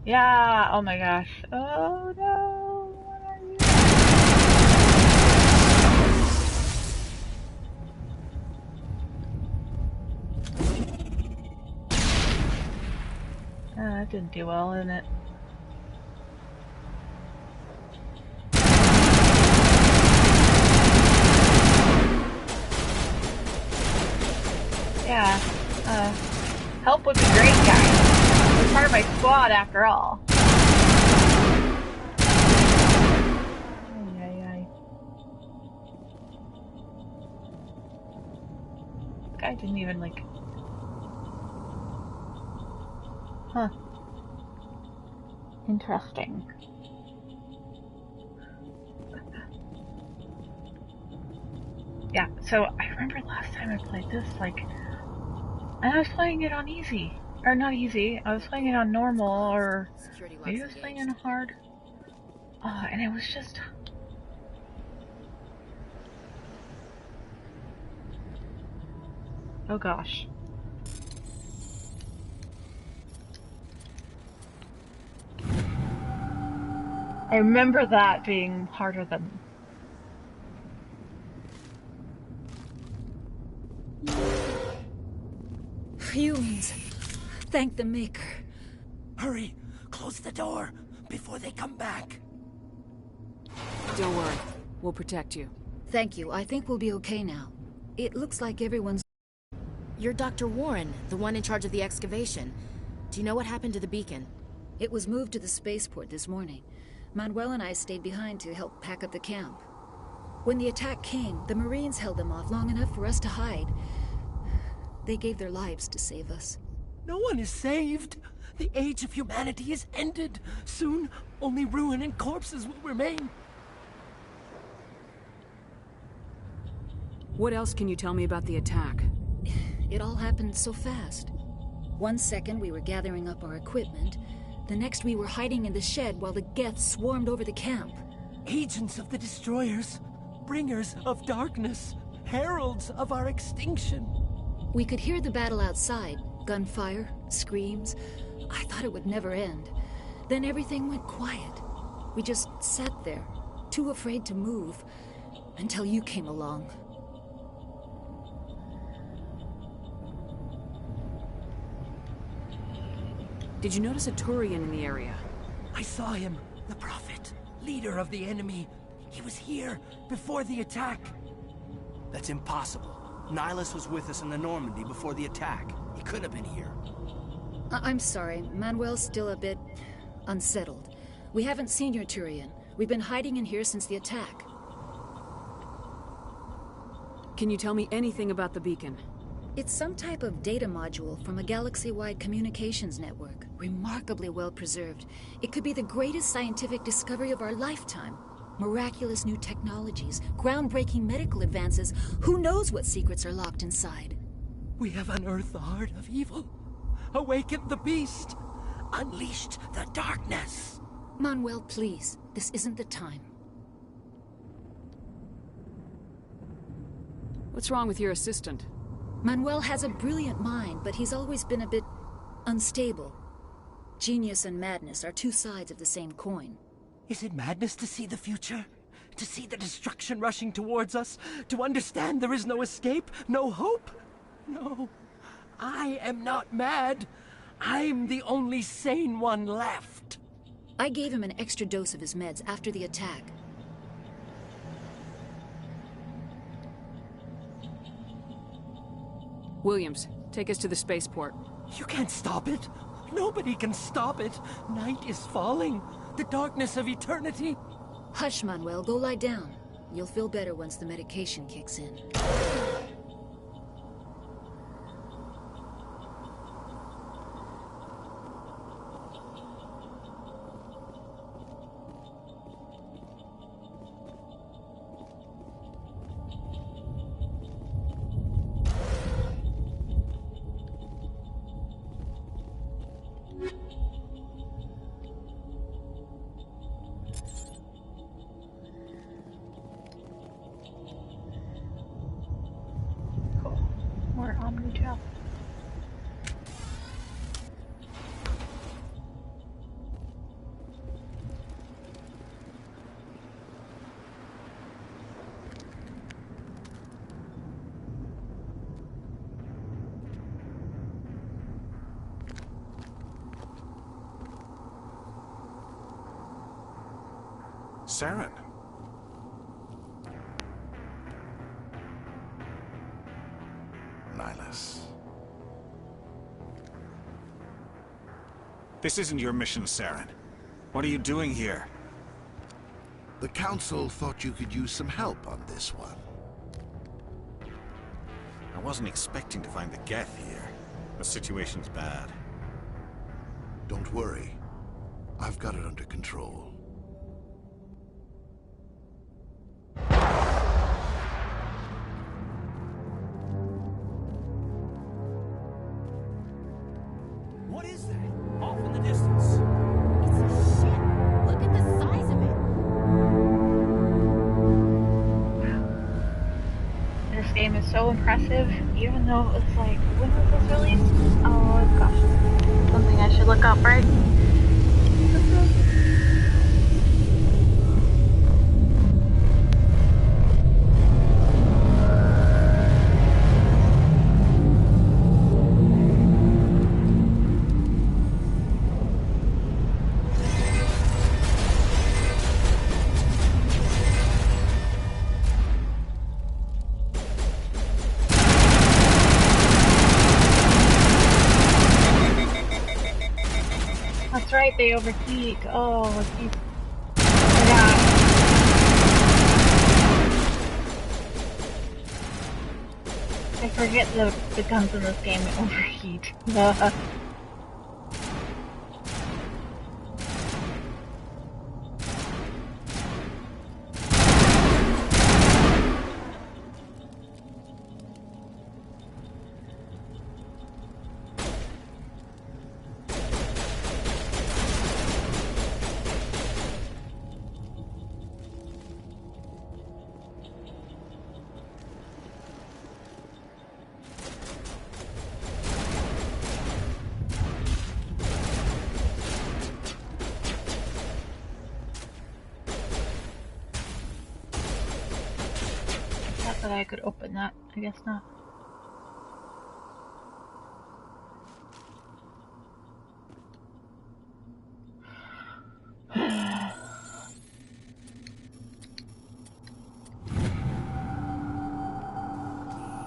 [SPEAKER 16] Yeah, oh my gosh. Oh no, what are you? That didn't do well, didn't it? Yeah, help would be great, guys. You're part of my squad after all. This guy didn't even, like... huh. Interesting. Yeah, so I remember last time I played this, like... and I was playing it on easy. Or not easy, I was playing it on normal, or maybe I was playing it on hard. And it was just... oh gosh. I remember that being harder than...
[SPEAKER 18] Humans. Thank the Maker.
[SPEAKER 9] Hurry! Close the door before they come back.
[SPEAKER 10] Don't worry. We'll protect you.
[SPEAKER 18] Thank you. I think we'll be okay now. It looks like everyone's...
[SPEAKER 17] You're Dr. Warren, the one in charge of the excavation. Do you know what happened to the beacon?
[SPEAKER 18] It was moved to the spaceport this morning. Manuel and I stayed behind to help pack up the camp. When the attack came, the Marines held them off long enough for us to hide. They gave their lives to save us.
[SPEAKER 9] No one is saved. The age of humanity is ended. Soon, only ruin and corpses will remain.
[SPEAKER 10] What else can you tell me about the attack?
[SPEAKER 18] It all happened so fast. 1 second we were gathering up our equipment. The next we were hiding in the shed while the Geth swarmed over the camp.
[SPEAKER 9] Agents of the Destroyers. Bringers of darkness. Heralds of our extinction.
[SPEAKER 18] We could hear the battle outside. Gunfire, screams. I thought it would never end. Then everything went quiet. We just sat there, too afraid to move, until you came along.
[SPEAKER 10] Did you notice a Turian in the area?
[SPEAKER 9] I saw him. The Prophet. Leader of the enemy. He was here before the attack. That's impossible. Nihlus was with us in the Normandy before the attack. He couldn't have been here.
[SPEAKER 18] I'm sorry. Manuel's still a bit unsettled. We haven't seen your Turian. We've been hiding in here since the attack.
[SPEAKER 10] Can you tell me anything about the beacon?
[SPEAKER 18] It's some type of data module from a galaxy-wide communications network. Remarkably well preserved. It could be the greatest scientific discovery of our lifetime. Miraculous new technologies, groundbreaking medical advances. Who knows what secrets are locked inside?
[SPEAKER 9] We have unearthed the heart of evil. Awakened the beast. Unleashed the darkness.
[SPEAKER 18] Manuel, please. This isn't the time.
[SPEAKER 10] What's wrong with your assistant?
[SPEAKER 18] Manuel has a brilliant mind, but he's always been a bit unstable. Genius and madness are two sides of the same coin.
[SPEAKER 9] Is it madness to see the future? To see the destruction rushing towards us? To understand there is no escape? No hope? No. I am not mad. I'm the only sane one left.
[SPEAKER 18] I gave him an extra dose of his meds after the attack.
[SPEAKER 10] Williams, take us to the spaceport.
[SPEAKER 9] You can't stop it. Nobody can stop it. Night is falling. The darkness of eternity.
[SPEAKER 18] Hush, Manuel. Go lie down. You'll feel better once the medication kicks in.
[SPEAKER 8] Saren. Nihlus. This isn't your mission, Saren. What are you doing here?
[SPEAKER 19] The Council thought you could use some help on this one.
[SPEAKER 8] I wasn't expecting to find the Geth here. The situation's bad.
[SPEAKER 19] Don't worry. I've got it under control.
[SPEAKER 9] What is that? Off in the distance.
[SPEAKER 17] It's a ship. Look at the size of it.
[SPEAKER 16] This game is so impressive, even though it's like, when was this released? Oh gosh. Something I should look up, right? That's right, they overheat. Oh, geez. I forget the guns in this game overheat. That I could open that. I guess not.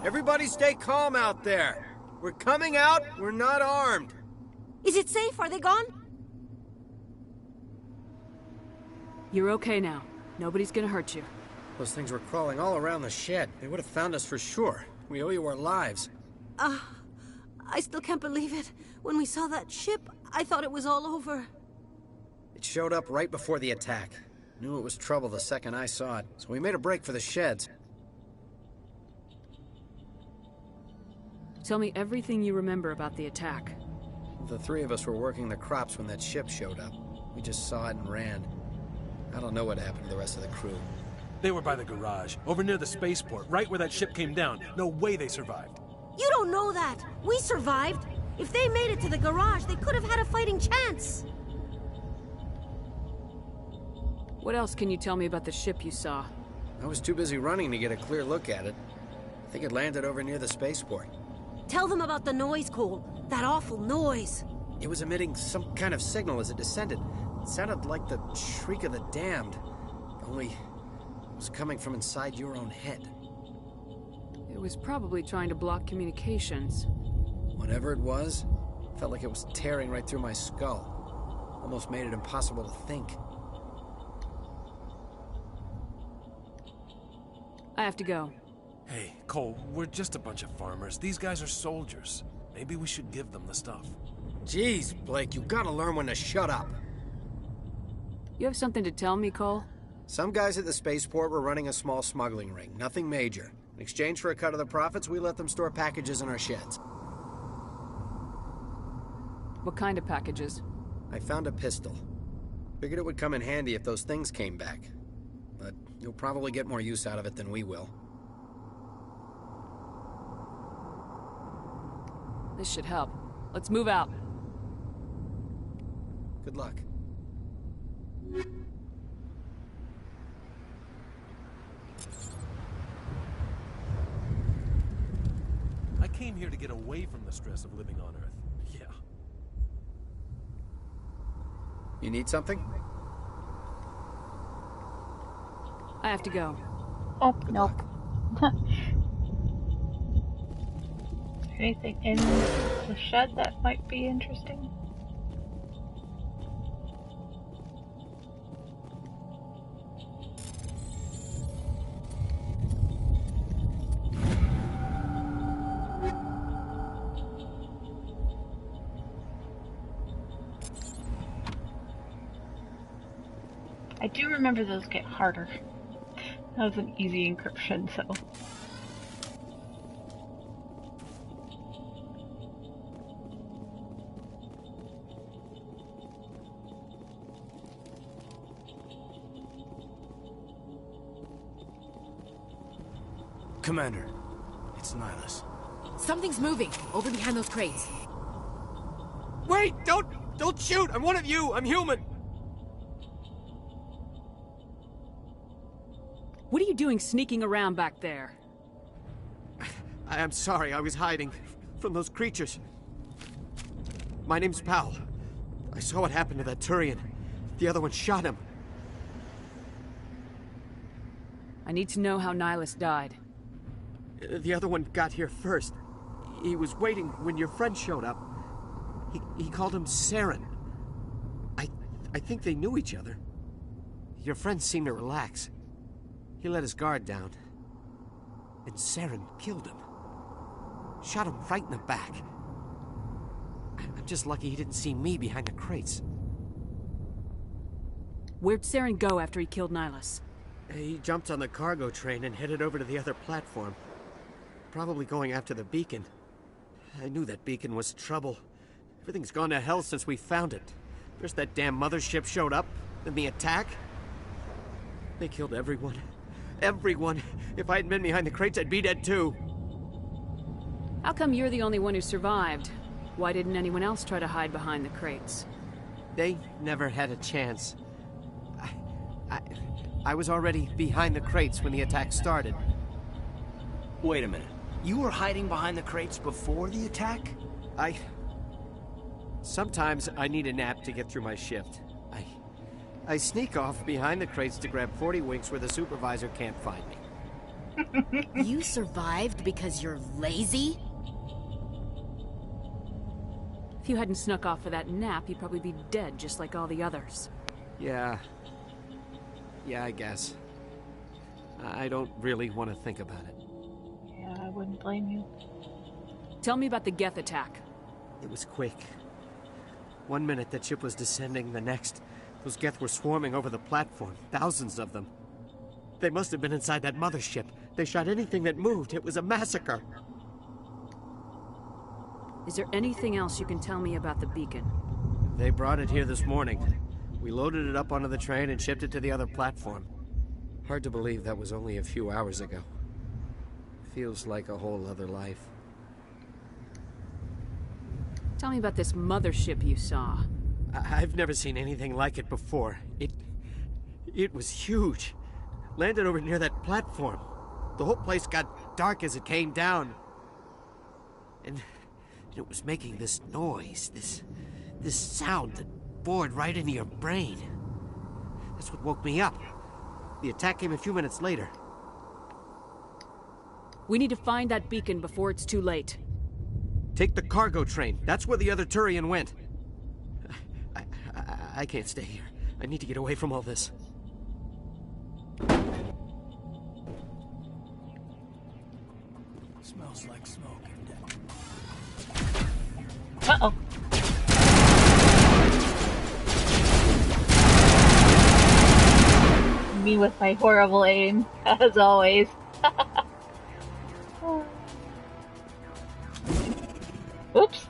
[SPEAKER 20] Everybody stay calm out there. We're coming out, we're not armed.
[SPEAKER 21] Is it safe? Are they gone?
[SPEAKER 10] You're okay now. Nobody's gonna hurt you.
[SPEAKER 20] Those things were crawling all around the shed. They would have found us for sure. We owe you our lives.
[SPEAKER 21] I still can't believe it. When we saw that ship, I thought it was all over.
[SPEAKER 20] It showed up right before the attack. Knew it was trouble the second I saw it, so we made a break for the sheds.
[SPEAKER 10] Tell me everything you remember about the attack.
[SPEAKER 20] The three of us were working the crops when that ship showed up. We just saw it and ran. I don't know what happened to the rest of the crew.
[SPEAKER 22] They were by the garage, over near the spaceport, right where that ship came down. No way they survived.
[SPEAKER 21] You don't know that. We survived. If they made it to the garage, they could have had a fighting chance.
[SPEAKER 10] What else can you tell me about the ship you saw?
[SPEAKER 20] I was too busy running to get a clear look at it. I think it landed over near the spaceport.
[SPEAKER 21] Tell them about the noise, Cole. That awful noise.
[SPEAKER 20] It was emitting some kind of signal as it descended. It sounded like the shriek of the damned. Only it was coming from inside your own head.
[SPEAKER 10] It was probably trying to block communications.
[SPEAKER 20] Whatever it was, felt like it was tearing right through my skull. Almost made it impossible to think.
[SPEAKER 10] I have to go.
[SPEAKER 22] Hey, Cole, we're just a bunch of farmers. These guys are soldiers. Maybe we should give them the stuff.
[SPEAKER 20] Jeez, Blake, you gotta learn when to shut up.
[SPEAKER 10] You have something to tell me, Cole?
[SPEAKER 20] Some guys at the spaceport were running a small smuggling ring. Nothing major. In exchange for a cut of the profits, we let them store packages in our sheds.
[SPEAKER 10] What kind of packages?
[SPEAKER 20] I found a pistol. Figured it would come in handy if those things came back. But you'll probably get more use out of it than we will.
[SPEAKER 10] This should help. Let's move out.
[SPEAKER 20] Good luck.
[SPEAKER 22] I came here to get away from the stress of living on Earth. Yeah.
[SPEAKER 20] You need something?
[SPEAKER 10] I have to go.
[SPEAKER 16] Oh, no. Anything in the shed that might be interesting? I do remember those get harder. That was an easy encryption, so...
[SPEAKER 20] Commander, it's Nihlus.
[SPEAKER 17] Something's moving, over behind those crates.
[SPEAKER 9] Wait! Don't shoot! I'm one of you! I'm human!
[SPEAKER 10] What are you doing sneaking around back there?
[SPEAKER 9] I'm sorry, I was hiding from those creatures. My name's Powell. I saw what happened to that Turian. The other one shot him.
[SPEAKER 10] I need to know how Nihlus died.
[SPEAKER 9] The other one got here first. He was waiting when your friend showed up. He called him Saren. I think they knew each other. Your friend seemed to relax. He let his guard down. And Saren killed him. Shot him right in the back. I'm just lucky he didn't see me behind the crates.
[SPEAKER 10] Where'd Saren go after he killed Nihlus?
[SPEAKER 9] He jumped on the cargo train and headed over to the other platform. Probably going after the beacon. I knew that beacon was trouble. Everything's gone to hell since we found it. First that damn mothership showed up, then the attack. They killed everyone. Everyone! If I hadn't been behind the crates, I'd be dead too.
[SPEAKER 10] How come you're the only one who survived? Why didn't anyone else try to hide behind the crates?
[SPEAKER 9] They never had a chance. I was already behind the crates when the attack started.
[SPEAKER 23] Wait a minute. You were hiding behind the crates before the attack?
[SPEAKER 9] Sometimes I need a nap to get through my shift. I sneak off behind the crates to grab 40 winks where the supervisor can't find me.
[SPEAKER 17] You survived because you're lazy?
[SPEAKER 10] If you hadn't snuck off for that nap, you'd probably be dead just like all the others.
[SPEAKER 20] Yeah. Yeah, I guess. I don't really want to think about it.
[SPEAKER 16] Yeah, I wouldn't blame you.
[SPEAKER 10] Tell me about the Geth attack.
[SPEAKER 20] It was quick. 1 minute that ship was descending, the next, those Geth were swarming over the platform. Thousands of them. They must have been inside that mothership. They shot anything that moved. It was a massacre.
[SPEAKER 10] Is there anything else you can tell me about the beacon?
[SPEAKER 20] They brought it here this morning. We loaded it up onto the train and shipped it to the other platform. Hard to believe that was only a few hours ago. Feels like a whole other life.
[SPEAKER 10] Tell me about this mothership you saw.
[SPEAKER 20] I've never seen anything like it before. It was huge. Landed over near that platform. The whole place got dark as it came down. And it was making this noise, this sound that bored right into your brain. That's what woke me up. The attack came a few minutes later.
[SPEAKER 10] We need to find that beacon before it's too late.
[SPEAKER 20] Take the cargo train. That's where the other Turian went. I can't stay here. I need to get away from all this.
[SPEAKER 9] Smells like smoke and death.
[SPEAKER 16] Uh-oh. Me with my horrible aim, as always. Oops.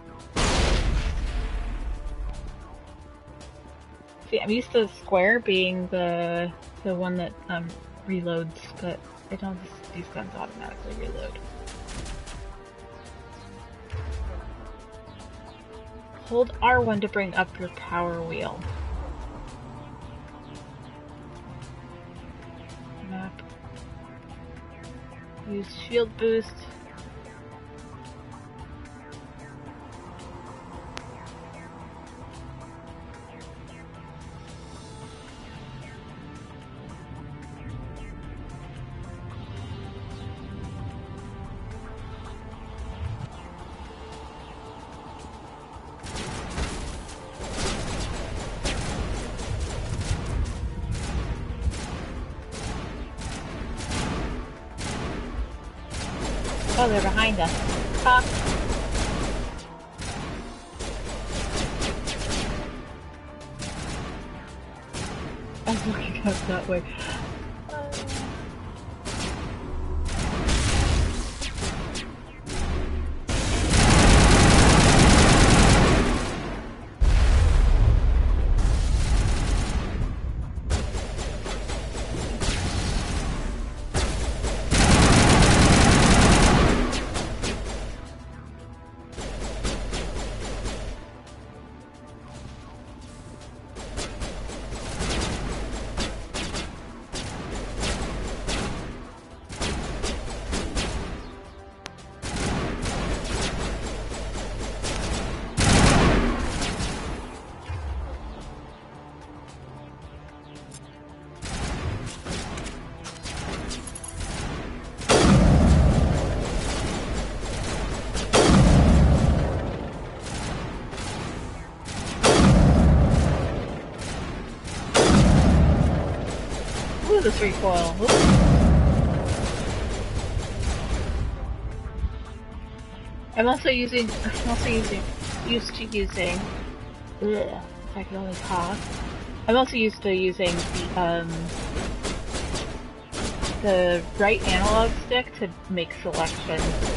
[SPEAKER 16] See, I'm used to square being the one that reloads, but I don't. These guns automatically reload. Hold R1 to bring up your power wheel. Map. Use shield boost. Oh, they're behind us. Talk. I was looking up that way. This recoil. Oops. I'm also using. Used to using. Ugh, if I could only talk. I'm also used to using the right analog stick to make selections.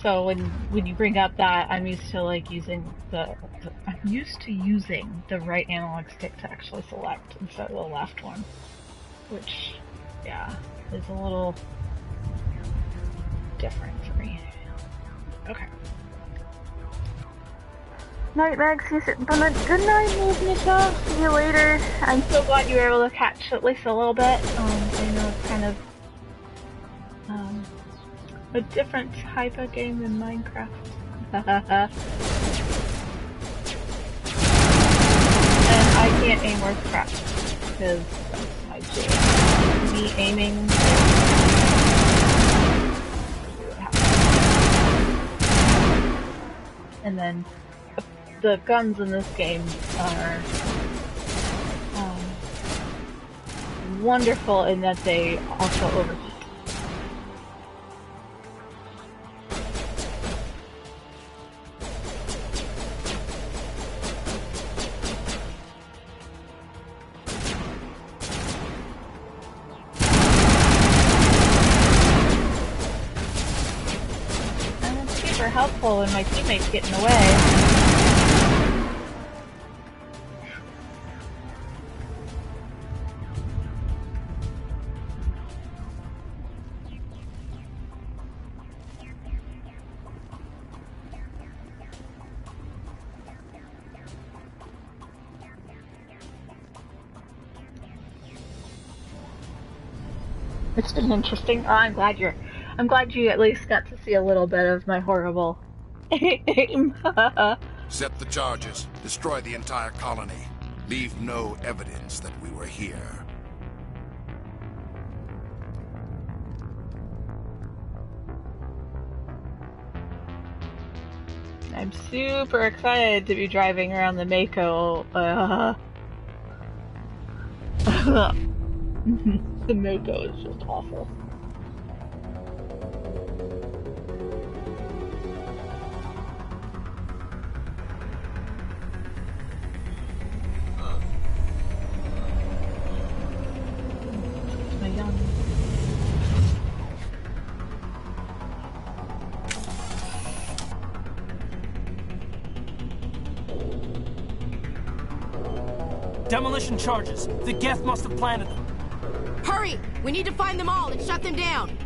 [SPEAKER 16] So when you bring up that, I'm used to like using the right analog stick to actually select instead of the left one, which, yeah, is a little different for me. Okay. Night, Max. Good night, Mishka. See you later. I'm so glad you were able to catch at least a little bit. I know it's kind of A different type of game than Minecraft. And I can't aim worth crap, because that's my jam. Me aiming... And then the guns in this game are wonderful in that they also overheat. Helpful when my teammates get in the way. It's been interesting. Oh, I'm glad you at least got to see a little bit of my horrible aim.
[SPEAKER 13] Set the charges. Destroy the entire colony. Leave no evidence that we were here.
[SPEAKER 16] I'm super excited to be driving around the Mako. The Mako is just awful.
[SPEAKER 9] Demolition charges. The Geth must have planted them.
[SPEAKER 21] Hurry! We need to find them all and shut them down!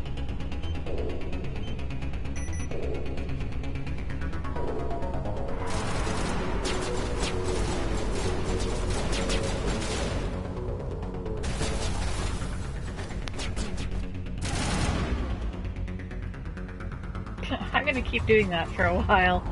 [SPEAKER 16] I'm gonna keep doing that for a while.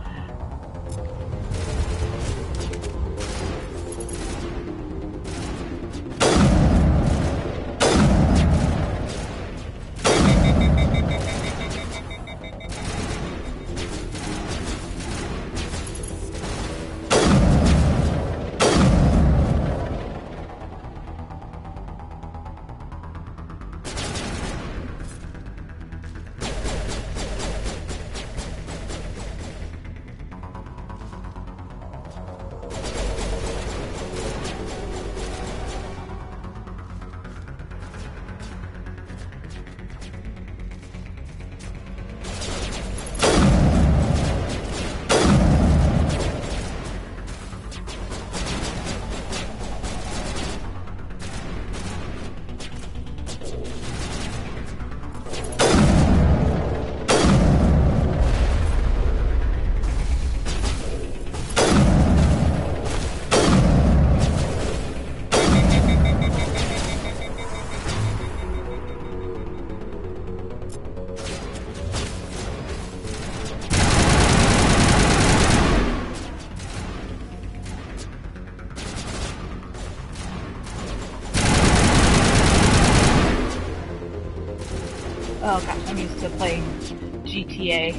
[SPEAKER 16] Oh gosh, I'm used to playing GTA.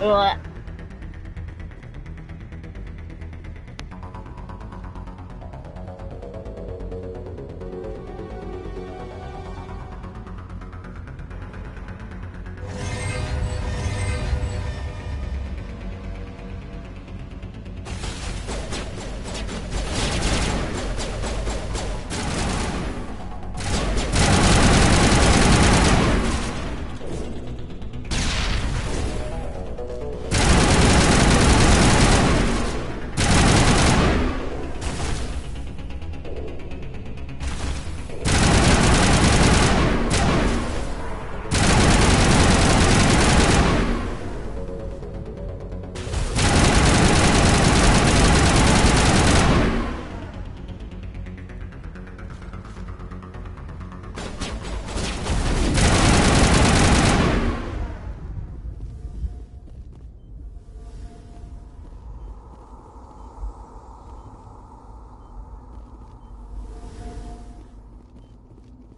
[SPEAKER 16] Ugh.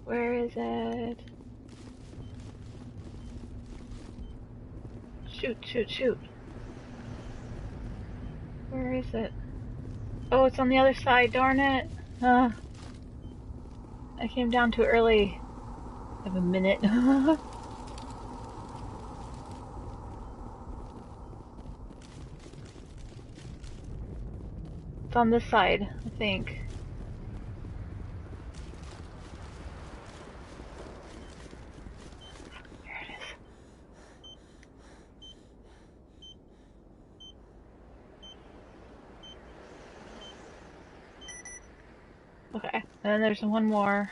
[SPEAKER 16] Where is it? Shoot, shoot, shoot. Where is it? Oh, it's on the other side, darn it. I came down too early. I have a minute. It's on this side, I think. Here it is. Okay, and then there's one more.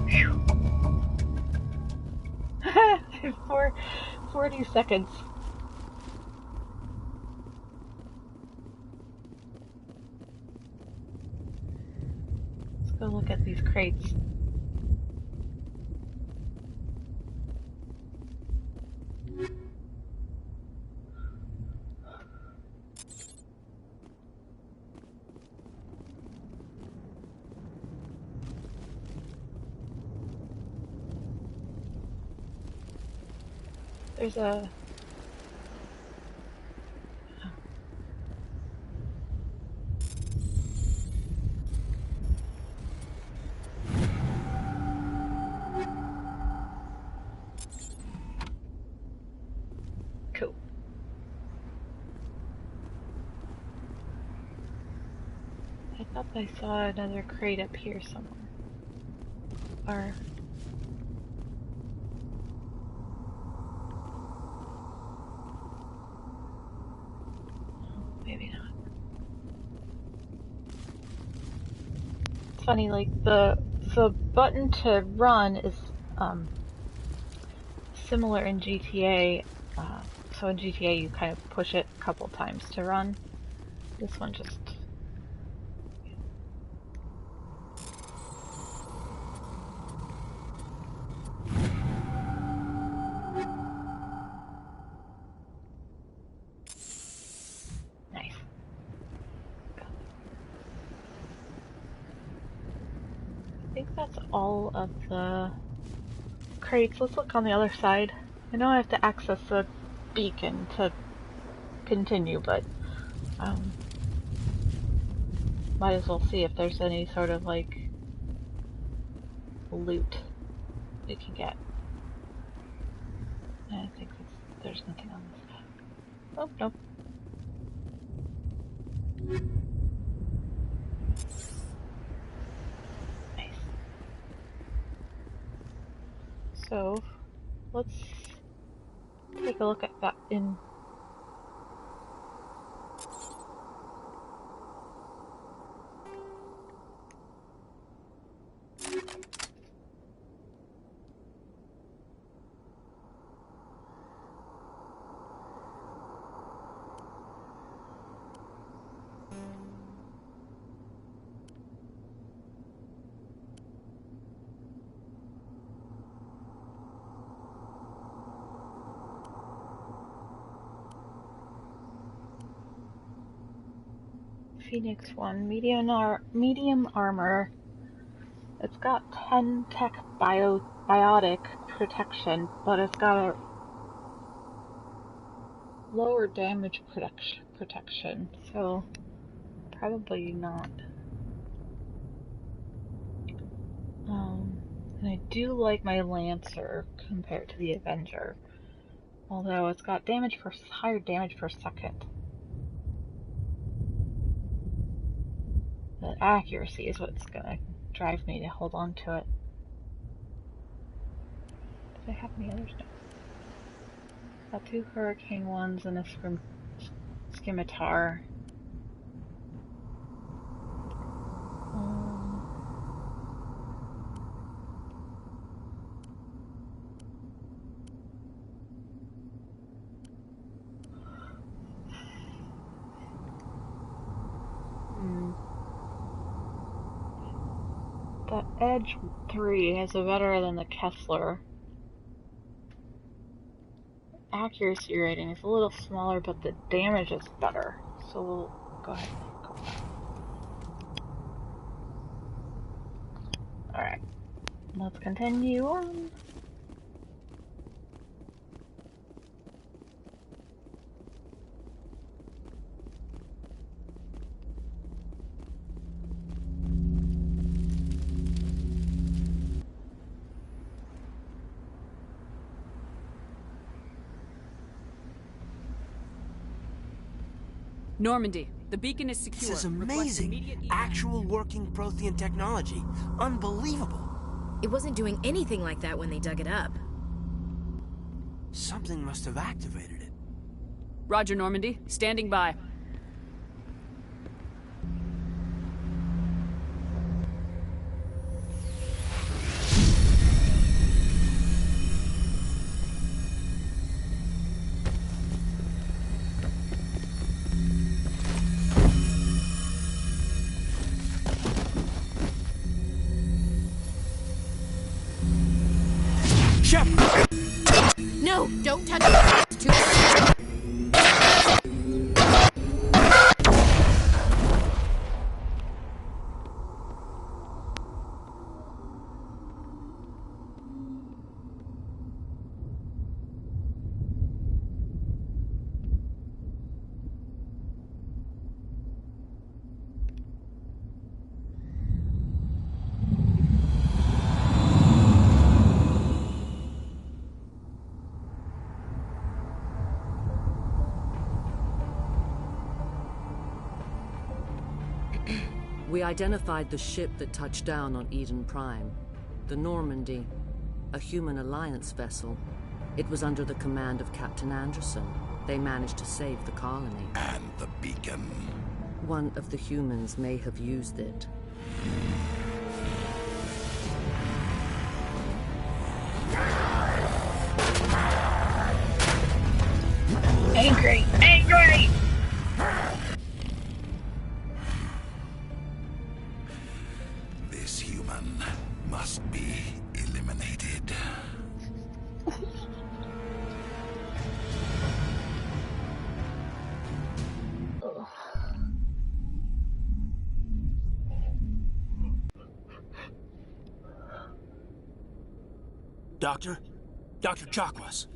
[SPEAKER 16] Phew. 40 seconds. Let's go look at these crates. There's a... Cool. I thought I saw another crate up here somewhere. Or... maybe not. It's funny, like the button to run is similar in GTA. So in GTA you kind of push it a couple times to run. This one just... nice. I think that's all of the crates. Let's look on the other side. I know I have to access the beacon to continue, but might as well see if there's any sort of like loot we can get. I think there's nothing on this side. Oh, nope. Nice. So, let's take a look at that in... Phoenix 1, medium armor. It's got 10 tech biotic protection, but it's got a lower damage protection, so probably not. And I do like my Lancer compared to the Avenger, although it's got higher damage per second. The accuracy is what's gonna drive me to hold on to it. Did I have any others? No. Got 2 Hurricane ones and a Scimitar. The Edge 3 is better than the Kessler. accuracy rating is a little smaller, but the damage is better. So we'll go ahead and go with that. Alright. Let's continue on.
[SPEAKER 10] Normandy, the beacon is secure.
[SPEAKER 21] This is amazing. Actual working Prothean technology. Unbelievable.
[SPEAKER 17] It wasn't doing anything like that when they dug it up.
[SPEAKER 21] Something must have activated it.
[SPEAKER 10] Roger, Normandy. Standing by.
[SPEAKER 17] No, don't touch it. It's too
[SPEAKER 1] We identified the ship that touched down on Eden Prime. The Normandy, a human alliance vessel. It was under the command of Captain Anderson. They managed to save the colony.
[SPEAKER 13] And the beacon.
[SPEAKER 1] One of the humans may have used it.
[SPEAKER 16] Angry! Angry!
[SPEAKER 13] This human must be eliminated.
[SPEAKER 21] Doctor? Dr. Chakwas.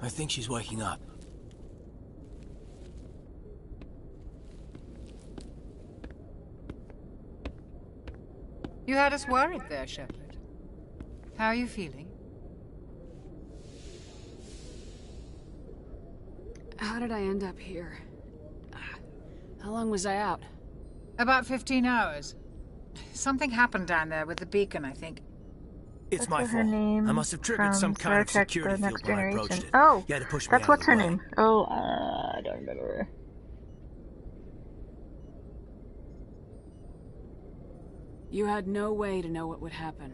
[SPEAKER 21] I think she's waking up.
[SPEAKER 3] You had us worried there, Shepard. How are you feeling?
[SPEAKER 10] How did I end up here? How long was I out?
[SPEAKER 3] About 15 hours. Something happened down there with the beacon, I think.
[SPEAKER 21] It's my fault. I must have triggered some kind of security field when I approached it.
[SPEAKER 16] Oh,
[SPEAKER 21] you had to push me
[SPEAKER 16] that's
[SPEAKER 21] out
[SPEAKER 16] what's
[SPEAKER 21] of the
[SPEAKER 16] her
[SPEAKER 21] way.
[SPEAKER 16] name. Oh, I don't remember.
[SPEAKER 10] You had no way to know what would happen.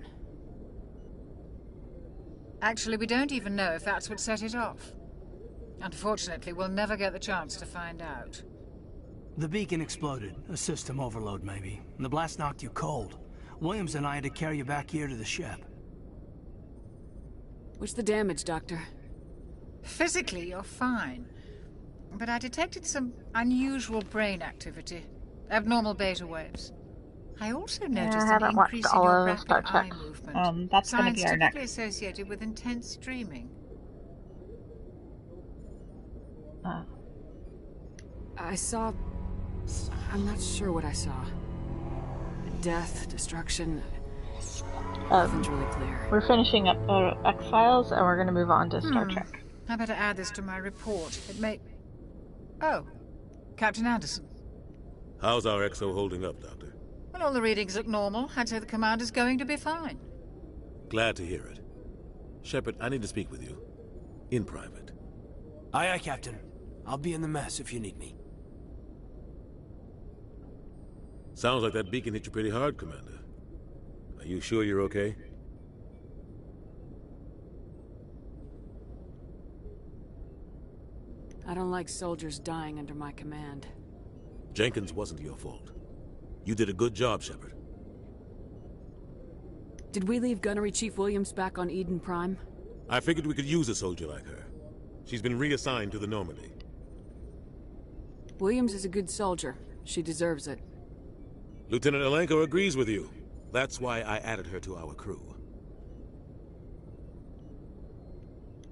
[SPEAKER 3] Actually, we don't even know if that's what set it off. Unfortunately, we'll never get the chance to find out.
[SPEAKER 21] The beacon exploded. A system overload, maybe. And the blast knocked you cold. Williams and I had to carry you back here to the ship.
[SPEAKER 10] What's the damage, Doctor?
[SPEAKER 3] Physically, you're fine. But I detected some unusual brain activity. Abnormal beta waves. I also noticed an increase in your rapid eye movement.
[SPEAKER 16] That's going to be our
[SPEAKER 3] Signs typically
[SPEAKER 16] next.
[SPEAKER 3] associated with intense dreaming.
[SPEAKER 10] I saw... I'm not sure what I saw. Death, destruction... Nothing's really clear.
[SPEAKER 16] We're finishing up X-Files, and we're going to move on to Star Trek.
[SPEAKER 3] I better add this to my report. It may... Oh. Captain Anderson.
[SPEAKER 4] How's our XO holding up, Doctor?
[SPEAKER 3] Well, all the readings look normal. I'd say the commander's going to be fine.
[SPEAKER 4] Glad to hear it. Shepard, I need to speak with you. In private.
[SPEAKER 21] Aye, aye, Captain. I'll be in the mess if you need me.
[SPEAKER 4] Sounds like that beacon hit you pretty hard, Commander. Are you sure you're okay?
[SPEAKER 10] I don't like soldiers dying under my command.
[SPEAKER 4] Jenkins wasn't your fault. You did a good job, Shepard.
[SPEAKER 10] Did we leave Gunnery Chief Williams back on Eden Prime?
[SPEAKER 4] I figured we could use a soldier like her. She's been reassigned to the Normandy.
[SPEAKER 10] Williams is a good soldier. She deserves it.
[SPEAKER 4] Lieutenant Alenko agrees with you. That's why I added her to our crew.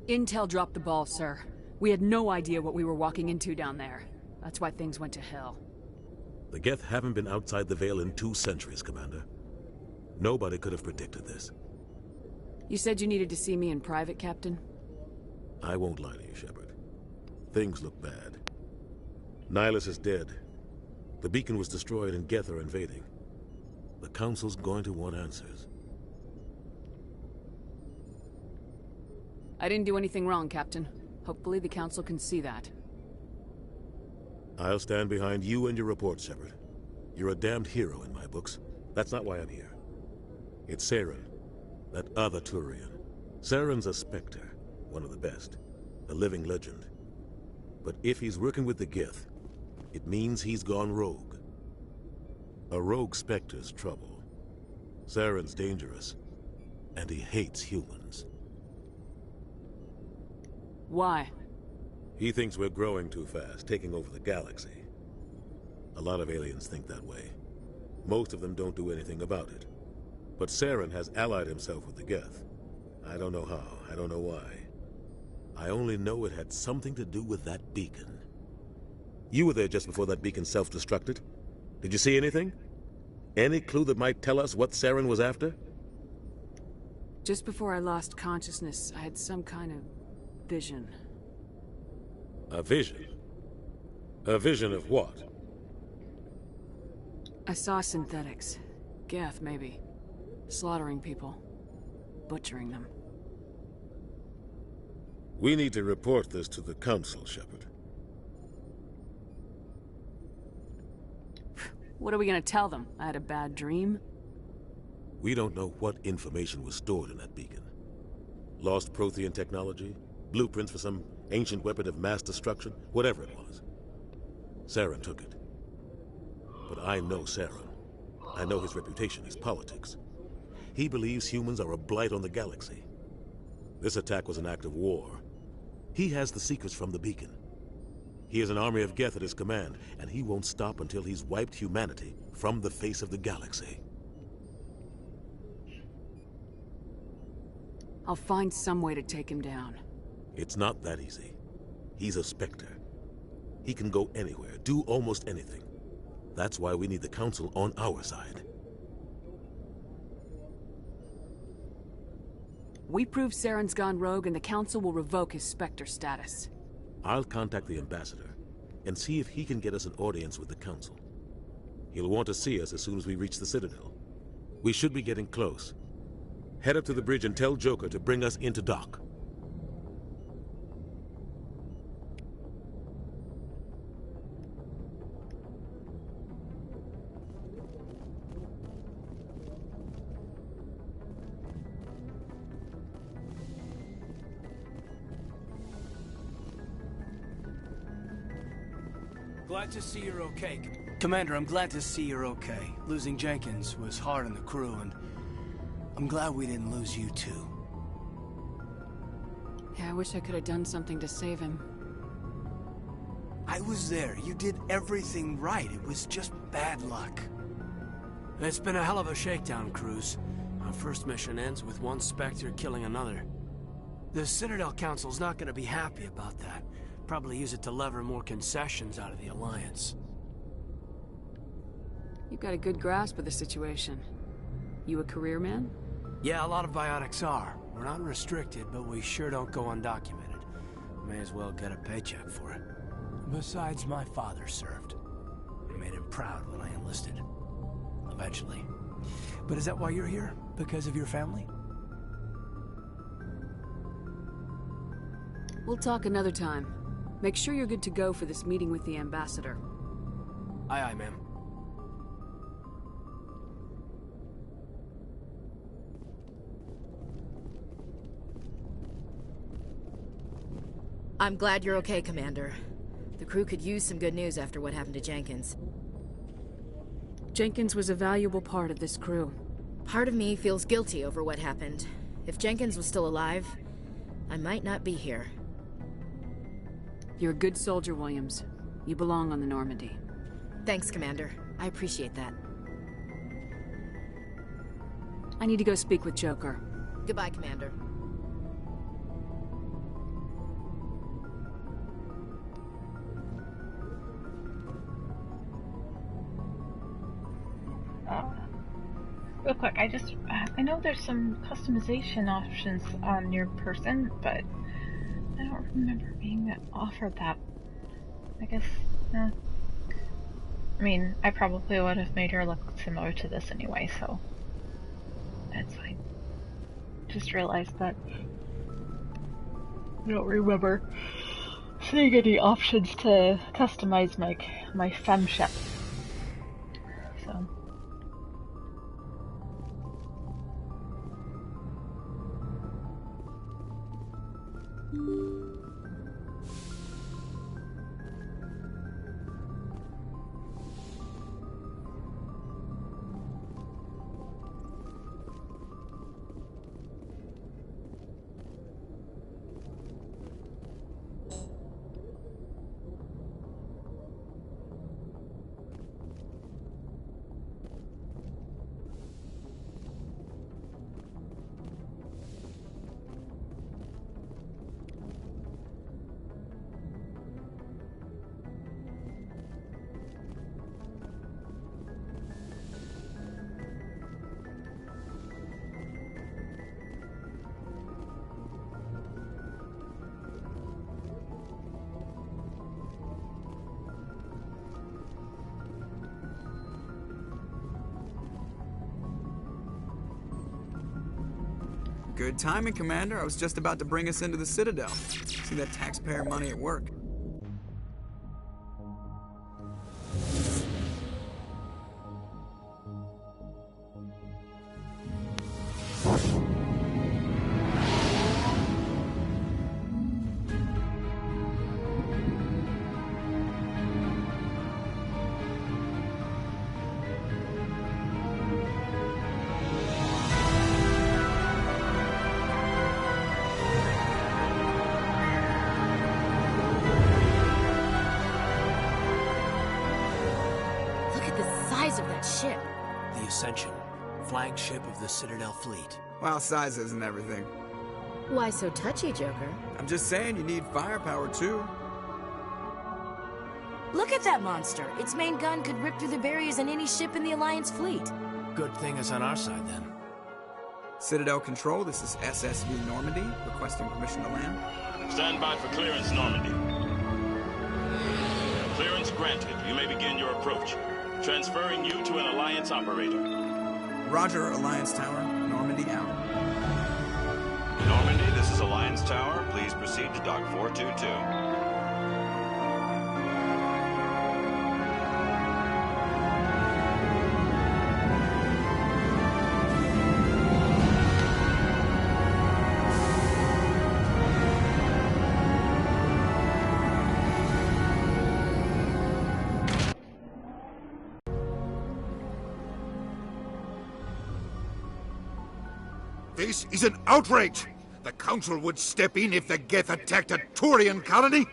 [SPEAKER 10] Intel dropped the ball, sir. We had no idea what we were walking into down there. That's why things went to hell.
[SPEAKER 4] The Geth haven't been outside the Veil in 2 centuries, Commander. Nobody could have predicted this.
[SPEAKER 10] You said you needed to see me in private, Captain?
[SPEAKER 4] I won't lie to you, Shepard. Things look bad. Nihlus is dead. The beacon was destroyed and Geth are invading. The Council's going to want answers.
[SPEAKER 10] I didn't do anything wrong, Captain. Hopefully the Council can see that.
[SPEAKER 4] I'll stand behind you and your report, Shepard. You're a damned hero in my books. That's not why I'm here. It's Saren, that other Turian. Saren's a SPECTRE, one of the best. A living legend. But if he's working with the Geth, it means he's gone rogue. A rogue SPECTRE's trouble. Saren's dangerous, and he hates humans.
[SPEAKER 10] Why?
[SPEAKER 4] He thinks we're growing too fast, taking over the galaxy. A lot of aliens think that way. Most of them don't do anything about it. But Saren has allied himself with the Geth. I don't know how, I don't know why. I only know it had something to do with that beacon. You were there just before that beacon self-destructed. Did you see anything? Any clue that might tell us what Saren was after?
[SPEAKER 10] Just before I lost consciousness, I had some kind of vision.
[SPEAKER 4] A vision? A vision of what?
[SPEAKER 10] I saw synthetics. Geth, maybe. Slaughtering people. Butchering them.
[SPEAKER 4] We need to report this to the Council, Shepard.
[SPEAKER 10] What are we gonna tell them? I had a bad dream?
[SPEAKER 4] We don't know what information was stored in that beacon. Lost Prothean technology? Blueprints for some ancient weapon of mass destruction? Whatever it was. Saren took it. But I know Saren. I know his reputation, his politics. He believes humans are a blight on the galaxy. This attack was an act of war. He has the secrets from the beacon. He has an army of Geth at his command, and he won't stop until he's wiped humanity from the face of the galaxy.
[SPEAKER 10] I'll find some way to take him down.
[SPEAKER 4] It's not that easy. He's a SPECTRE. He can go anywhere, do almost anything. That's why we need the Council on our side.
[SPEAKER 10] We prove Saren's gone rogue and the Council will revoke his SPECTRE status.
[SPEAKER 4] I'll contact the Ambassador and see if he can get us an audience with the Council. He'll want to see us as soon as we reach the Citadel. We should be getting close. Head up to the bridge and tell Joker to bring us into dock.
[SPEAKER 21] Glad to see you're okay. Commander, I'm glad to see you're okay. Losing Jenkins was hard on the crew, and I'm glad we didn't lose you too.
[SPEAKER 10] Yeah, I wish I could have done something to save him.
[SPEAKER 21] I was there. You did everything right. It was just bad luck.
[SPEAKER 9] It's been a hell of a shakedown, Cruz. Our first mission ends with one SPECTRE killing another. The Citadel Council's not gonna be happy about that. Probably use it to lever more concessions out of the Alliance.
[SPEAKER 10] You've got a good grasp of the situation. You a career man?
[SPEAKER 9] Yeah, a lot of biotics are. We're not restricted, but we sure don't go undocumented. May as well get a paycheck for it. Besides, my father served. I made him proud when I enlisted. Eventually.
[SPEAKER 21] But is that why you're here? Because of your family?
[SPEAKER 10] We'll talk another time. Make sure you're good to go for this meeting with the Ambassador.
[SPEAKER 9] Aye, aye, ma'am.
[SPEAKER 17] I'm glad you're okay, Commander. The crew could use some good news after what happened to Jenkins.
[SPEAKER 10] Jenkins was a valuable part of this crew.
[SPEAKER 17] Part of me feels guilty over what happened. If Jenkins was still alive, I might not be here.
[SPEAKER 10] You're a good soldier, Williams. You belong on the Normandy.
[SPEAKER 17] Thanks, Commander. I appreciate that.
[SPEAKER 10] I need to go speak with Joker.
[SPEAKER 17] Goodbye, Commander.
[SPEAKER 16] Real quick, I know there's some customization options on your person, but I don't remember being offered that. I guess, I mean, I probably would have made her look similar to this anyway, so that's fine. Just realized that I don't remember seeing any options to customize my femship. So.
[SPEAKER 7] Good timing, Commander. I was just about to bring us into the Citadel. See that taxpayer money at work.
[SPEAKER 9] Flagship of the Citadel fleet.
[SPEAKER 7] Well, size isn't everything.
[SPEAKER 17] Why so touchy, Joker?
[SPEAKER 7] I'm just saying you need firepower, too.
[SPEAKER 17] Look at that monster! Its main gun could rip through the barriers in any ship in the Alliance fleet.
[SPEAKER 9] Good thing it's on our side, then.
[SPEAKER 7] Citadel Control, this is SSV Normandy, requesting permission to land.
[SPEAKER 5] Stand by for clearance, Normandy. Clearance granted. You may begin your approach. Transferring you to an Alliance operator.
[SPEAKER 7] Roger, Alliance Tower. Normandy out.
[SPEAKER 5] Normandy, this is Alliance Tower. Please proceed to Dock 422.
[SPEAKER 13] This is an outrage! The Council would step in if the Geth attacked a Turian colony?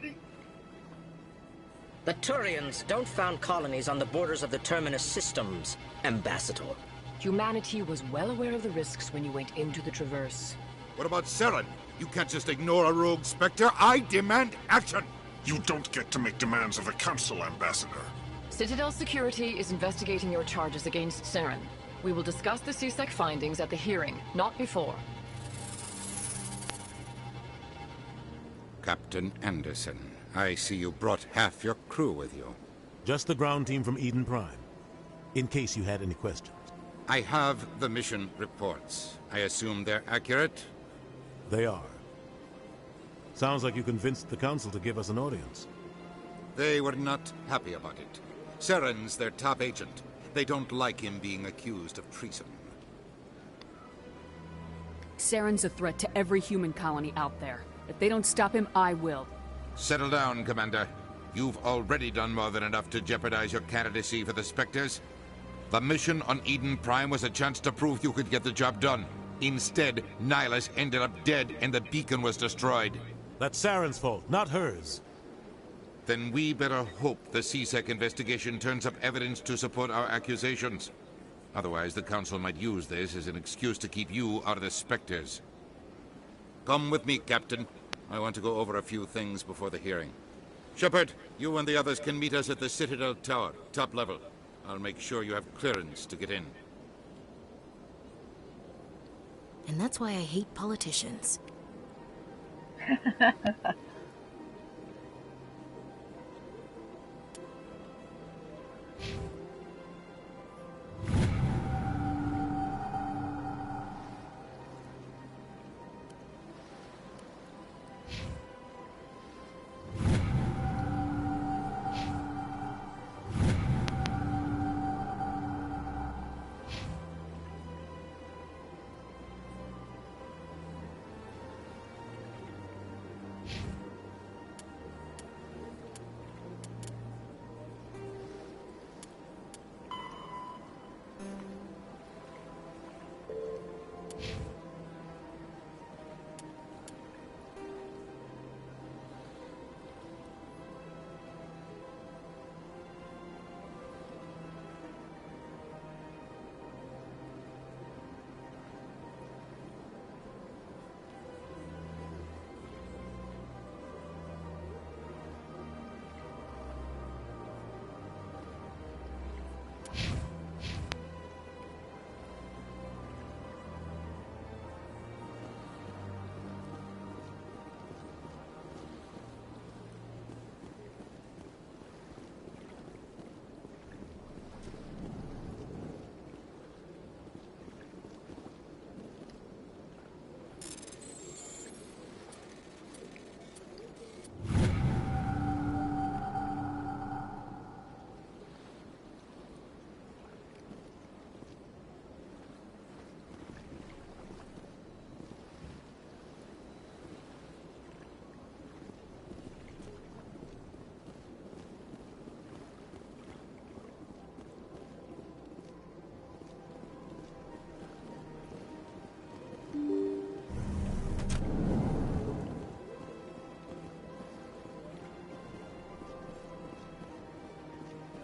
[SPEAKER 11] The Turians don't found colonies on the borders of the Terminus systems, Ambassador.
[SPEAKER 10] Humanity was well aware of the risks when you went into the Traverse.
[SPEAKER 13] What about Saren? You can't just ignore a rogue Spectre. I demand action!
[SPEAKER 12] You don't get to make demands of the Council, Ambassador.
[SPEAKER 10] Citadel Security is investigating your charges against Saren. We will discuss the CSEC findings at the hearing, not before.
[SPEAKER 13] Captain Anderson, I see you brought half your crew with you.
[SPEAKER 4] Just the ground team from Eden Prime, in case you had any questions.
[SPEAKER 13] I have the mission reports. I assume they're accurate?
[SPEAKER 4] They are. Sounds like you convinced the Council to give us an audience.
[SPEAKER 13] They were not happy about it. Saren's their top agent. They don't like him being accused of treason.
[SPEAKER 10] Saren's a threat to every human colony out there. If they don't stop him, I will.
[SPEAKER 13] Settle down, Commander. You've already done more than enough to jeopardize your candidacy for the Spectres. The mission on Eden Prime was a chance to prove you could get the job done. Instead, Nihlus ended up dead and the beacon was destroyed.
[SPEAKER 4] That's Saren's fault, not hers.
[SPEAKER 13] Then we better hope the CSEC investigation turns up evidence to support our accusations. Otherwise, the Council might use this as an excuse to keep you out of the Spectres. Come with me, Captain. I want to go over a few things before the hearing. Shepard, you and the others can meet us at the Citadel Tower, top level. I'll make sure you have clearance to get in.
[SPEAKER 17] And that's why I hate politicians.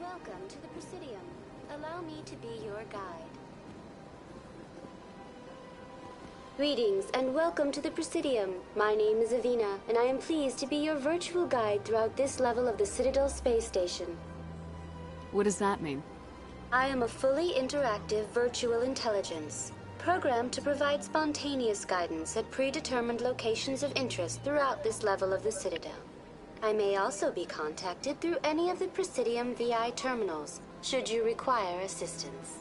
[SPEAKER 6] Welcome to the Presidium. Allow me to be your guide. Greetings and welcome to the Presidium. My name is Avina, and I am pleased to be your virtual guide throughout this level of the Citadel space station.
[SPEAKER 10] What does that mean?
[SPEAKER 6] I am a fully interactive virtual intelligence, programmed to provide spontaneous guidance at predetermined locations of interest throughout this level of the Citadel. I may also be contacted through any of the Presidium VI terminals, should you require assistance.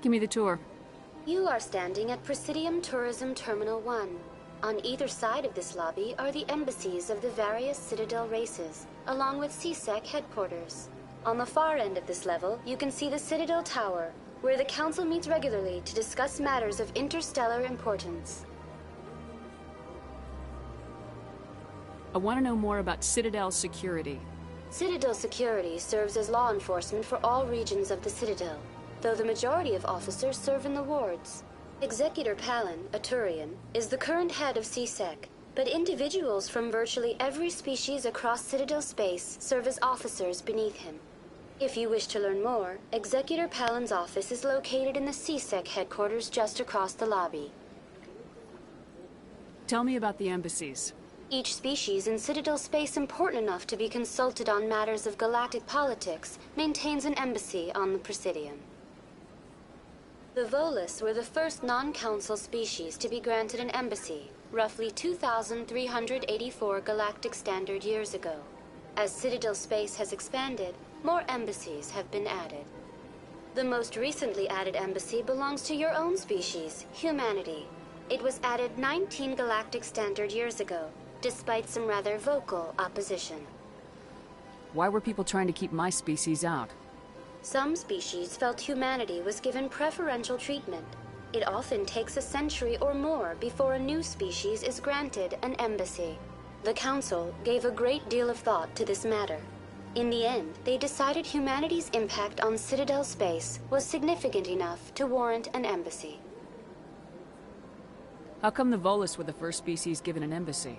[SPEAKER 10] Give me the tour.
[SPEAKER 6] You are standing at Presidium Tourism Terminal 1. On either side of this lobby are the embassies of the various Citadel races, along with CSEC headquarters. On the far end of this level, you can see the Citadel Tower, where the Council meets regularly to discuss matters of interstellar importance.
[SPEAKER 10] I want to know more about Citadel security.
[SPEAKER 6] Citadel security serves as law enforcement for all regions of the Citadel, though the majority of officers serve in the wards. Executor Palin, a Turian, is the current head of CSEC, but individuals from virtually every species across Citadel space serve as officers beneath him. If you wish to learn more, Executor Palin's office is located in the CSEC headquarters just across the lobby.
[SPEAKER 10] Tell me about the embassies.
[SPEAKER 6] Each species in Citadel space important enough to be consulted on matters of galactic politics maintains an embassy on the Presidium. The Volus were the first non-council species to be granted an embassy, roughly 2,384 galactic standard years ago. As Citadel space has expanded, more embassies have been added. The most recently added embassy belongs to your own species, humanity. It was added 19 galactic standard years ago, despite some rather vocal opposition.
[SPEAKER 10] Why were people trying to keep my species out?
[SPEAKER 6] Some species felt humanity was given preferential treatment. It often takes a century or more before a new species is granted an embassy. The Council gave a great deal of thought to this matter. In the end, they decided humanity's impact on Citadel space was significant enough to warrant an embassy.
[SPEAKER 10] How come the Volus were the first species given an embassy?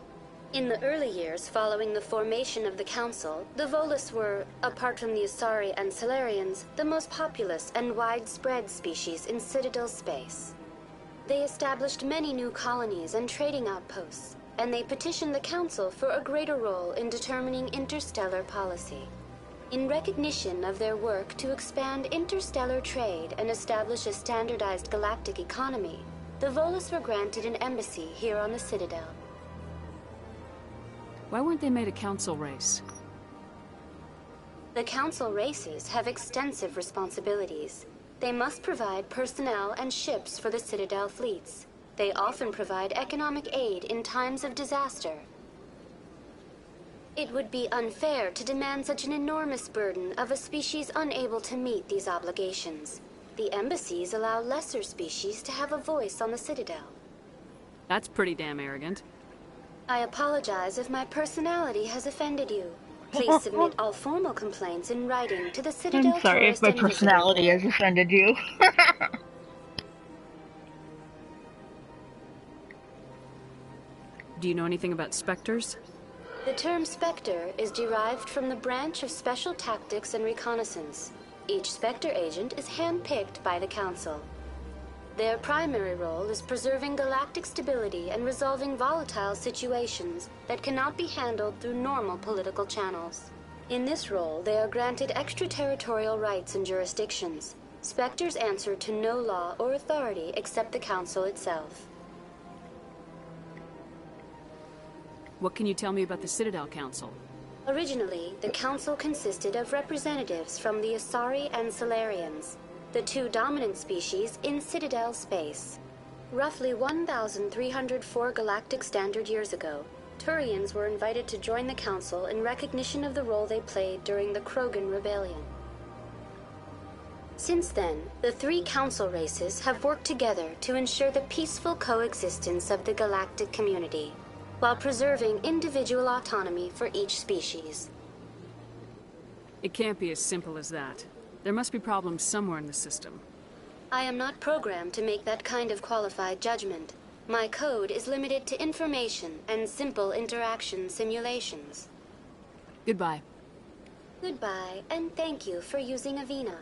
[SPEAKER 6] In the early years following the formation of the Council, the Volus were, apart from the Asari and Salarians, the most populous and widespread species in Citadel space. They established many new colonies and trading outposts, and they petitioned the Council for a greater role in determining interstellar policy. In recognition of their work to expand interstellar trade and establish a standardized galactic economy, the Volus were granted an embassy here on the Citadel.
[SPEAKER 10] Why weren't they made a council race?
[SPEAKER 6] The council races have extensive responsibilities. They must provide personnel and ships for the Citadel fleets. They often provide economic aid in times of disaster. It would be unfair to demand such an enormous burden of a species unable to meet these obligations. The embassies allow lesser species to have a voice on the Citadel.
[SPEAKER 10] That's pretty damn arrogant.
[SPEAKER 6] I apologize if my personality has offended you. Please submit all formal complaints in writing to the Citadel.
[SPEAKER 16] I'm sorry if my personality has offended you.
[SPEAKER 10] Do you know anything about specters?
[SPEAKER 6] The term Spectre is derived from the branch of Special Tactics and Reconnaissance. Each Spectre agent is handpicked by the Council. Their primary role is preserving galactic stability and resolving volatile situations that cannot be handled through normal political channels. In this role, they are granted extraterritorial rights and jurisdictions. Spectres answer to no law or authority except the Council itself.
[SPEAKER 10] What can you tell me about the Citadel Council?
[SPEAKER 6] Originally, the Council consisted of representatives from the Asari and Salarians, the two dominant species in Citadel space. Roughly 1,304 galactic standard years ago, Turians were invited to join the Council in recognition of the role they played during the Krogan Rebellion. Since then, the three Council races have worked together to ensure the peaceful coexistence of the galactic community, while preserving individual autonomy for each species.
[SPEAKER 10] It can't be as simple as that. There must be problems somewhere in the system.
[SPEAKER 6] I am not programmed to make that kind of qualified judgment. My code is limited to information and simple interaction simulations.
[SPEAKER 10] Goodbye.
[SPEAKER 6] Goodbye, and thank you for using Avina.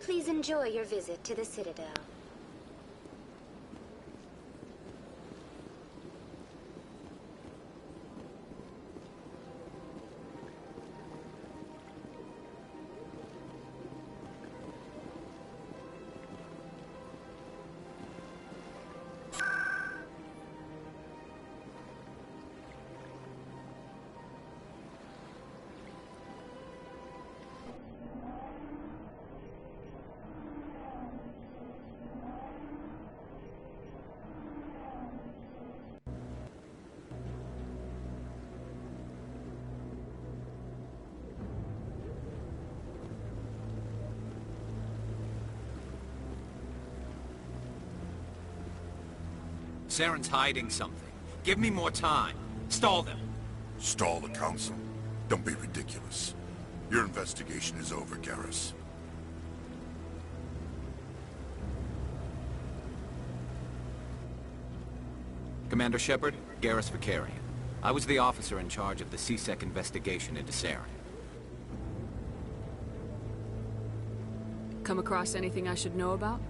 [SPEAKER 6] Please enjoy your visit to the Citadel.
[SPEAKER 2] Saren's hiding something. Give me more time. Stall them.
[SPEAKER 12] Stall the Council? Don't be ridiculous. Your investigation is over, Garrus.
[SPEAKER 2] Commander Shepard, Garrus Vicarian. I was the officer in charge of the C-Sec investigation into Saren.
[SPEAKER 10] Come across anything I should know about?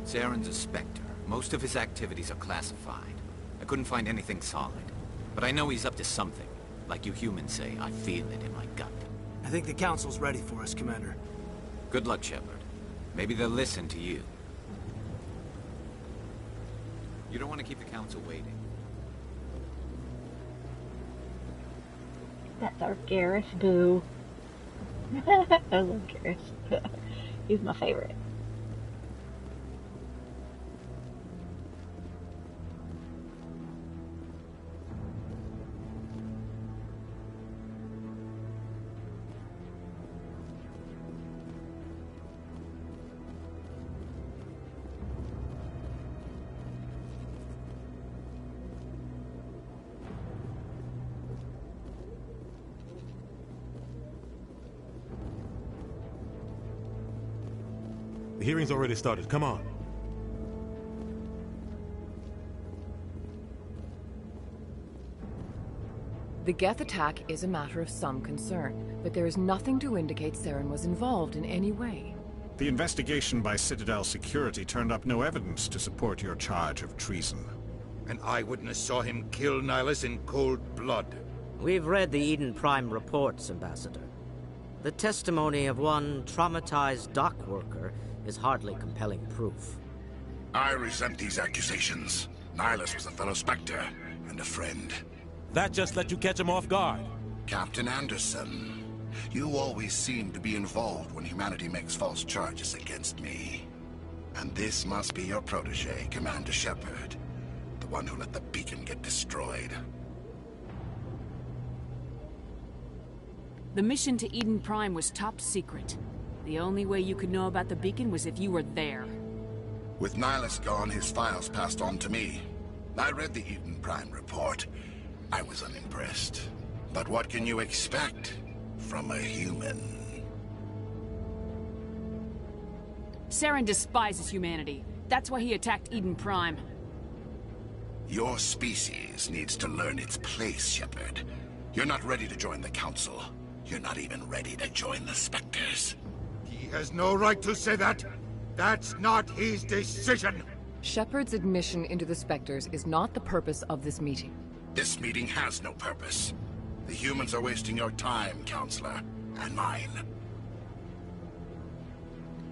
[SPEAKER 2] Saren's a Spectre. Most of his activities are classified. I couldn't find anything solid. But I know he's up to something. Like you humans say, I feel it in my gut.
[SPEAKER 21] I think the Council's ready for us, Commander.
[SPEAKER 2] Good luck, Shepard. Maybe they'll listen to you. You don't want to keep the Council waiting.
[SPEAKER 16] That's our Garrus boo. I love Garrus. He's my favorite.
[SPEAKER 4] The hearing's already started. Come on.
[SPEAKER 14] The Geth attack is a matter of some concern, but there is nothing to indicate Saren was involved in any way.
[SPEAKER 8] The investigation by Citadel Security turned up no evidence to support your charge of treason.
[SPEAKER 13] An eyewitness saw him kill Nihlus in cold blood.
[SPEAKER 11] We've read the Eden Prime reports, Ambassador. The testimony of one traumatized dock worker is hardly compelling proof.
[SPEAKER 12] I resent these accusations. Nihlus was a fellow Spectre and a friend.
[SPEAKER 4] That just let you catch him off guard.
[SPEAKER 12] Captain Anderson, you always seem to be involved when humanity makes false charges against me. And this must be your protege, Commander Shepard. The one who let the beacon get destroyed.
[SPEAKER 10] The mission to Eden Prime was top secret. The only way you could know about the beacon was if you were there.
[SPEAKER 12] With Nihlus gone, his files passed on to me. I read the Eden Prime report. I was unimpressed. But what can you expect from a human?
[SPEAKER 10] Saren despises humanity. That's why he attacked Eden Prime.
[SPEAKER 12] Your species needs to learn its place, Shepard. You're not ready to join the Council. You're not even ready to join the Spectres.
[SPEAKER 13] He has no right to say that. That's not his decision.
[SPEAKER 14] Shepard's admission into the Spectres is not the purpose of this meeting.
[SPEAKER 12] This meeting has no purpose. The humans are wasting your time, Counselor, and mine.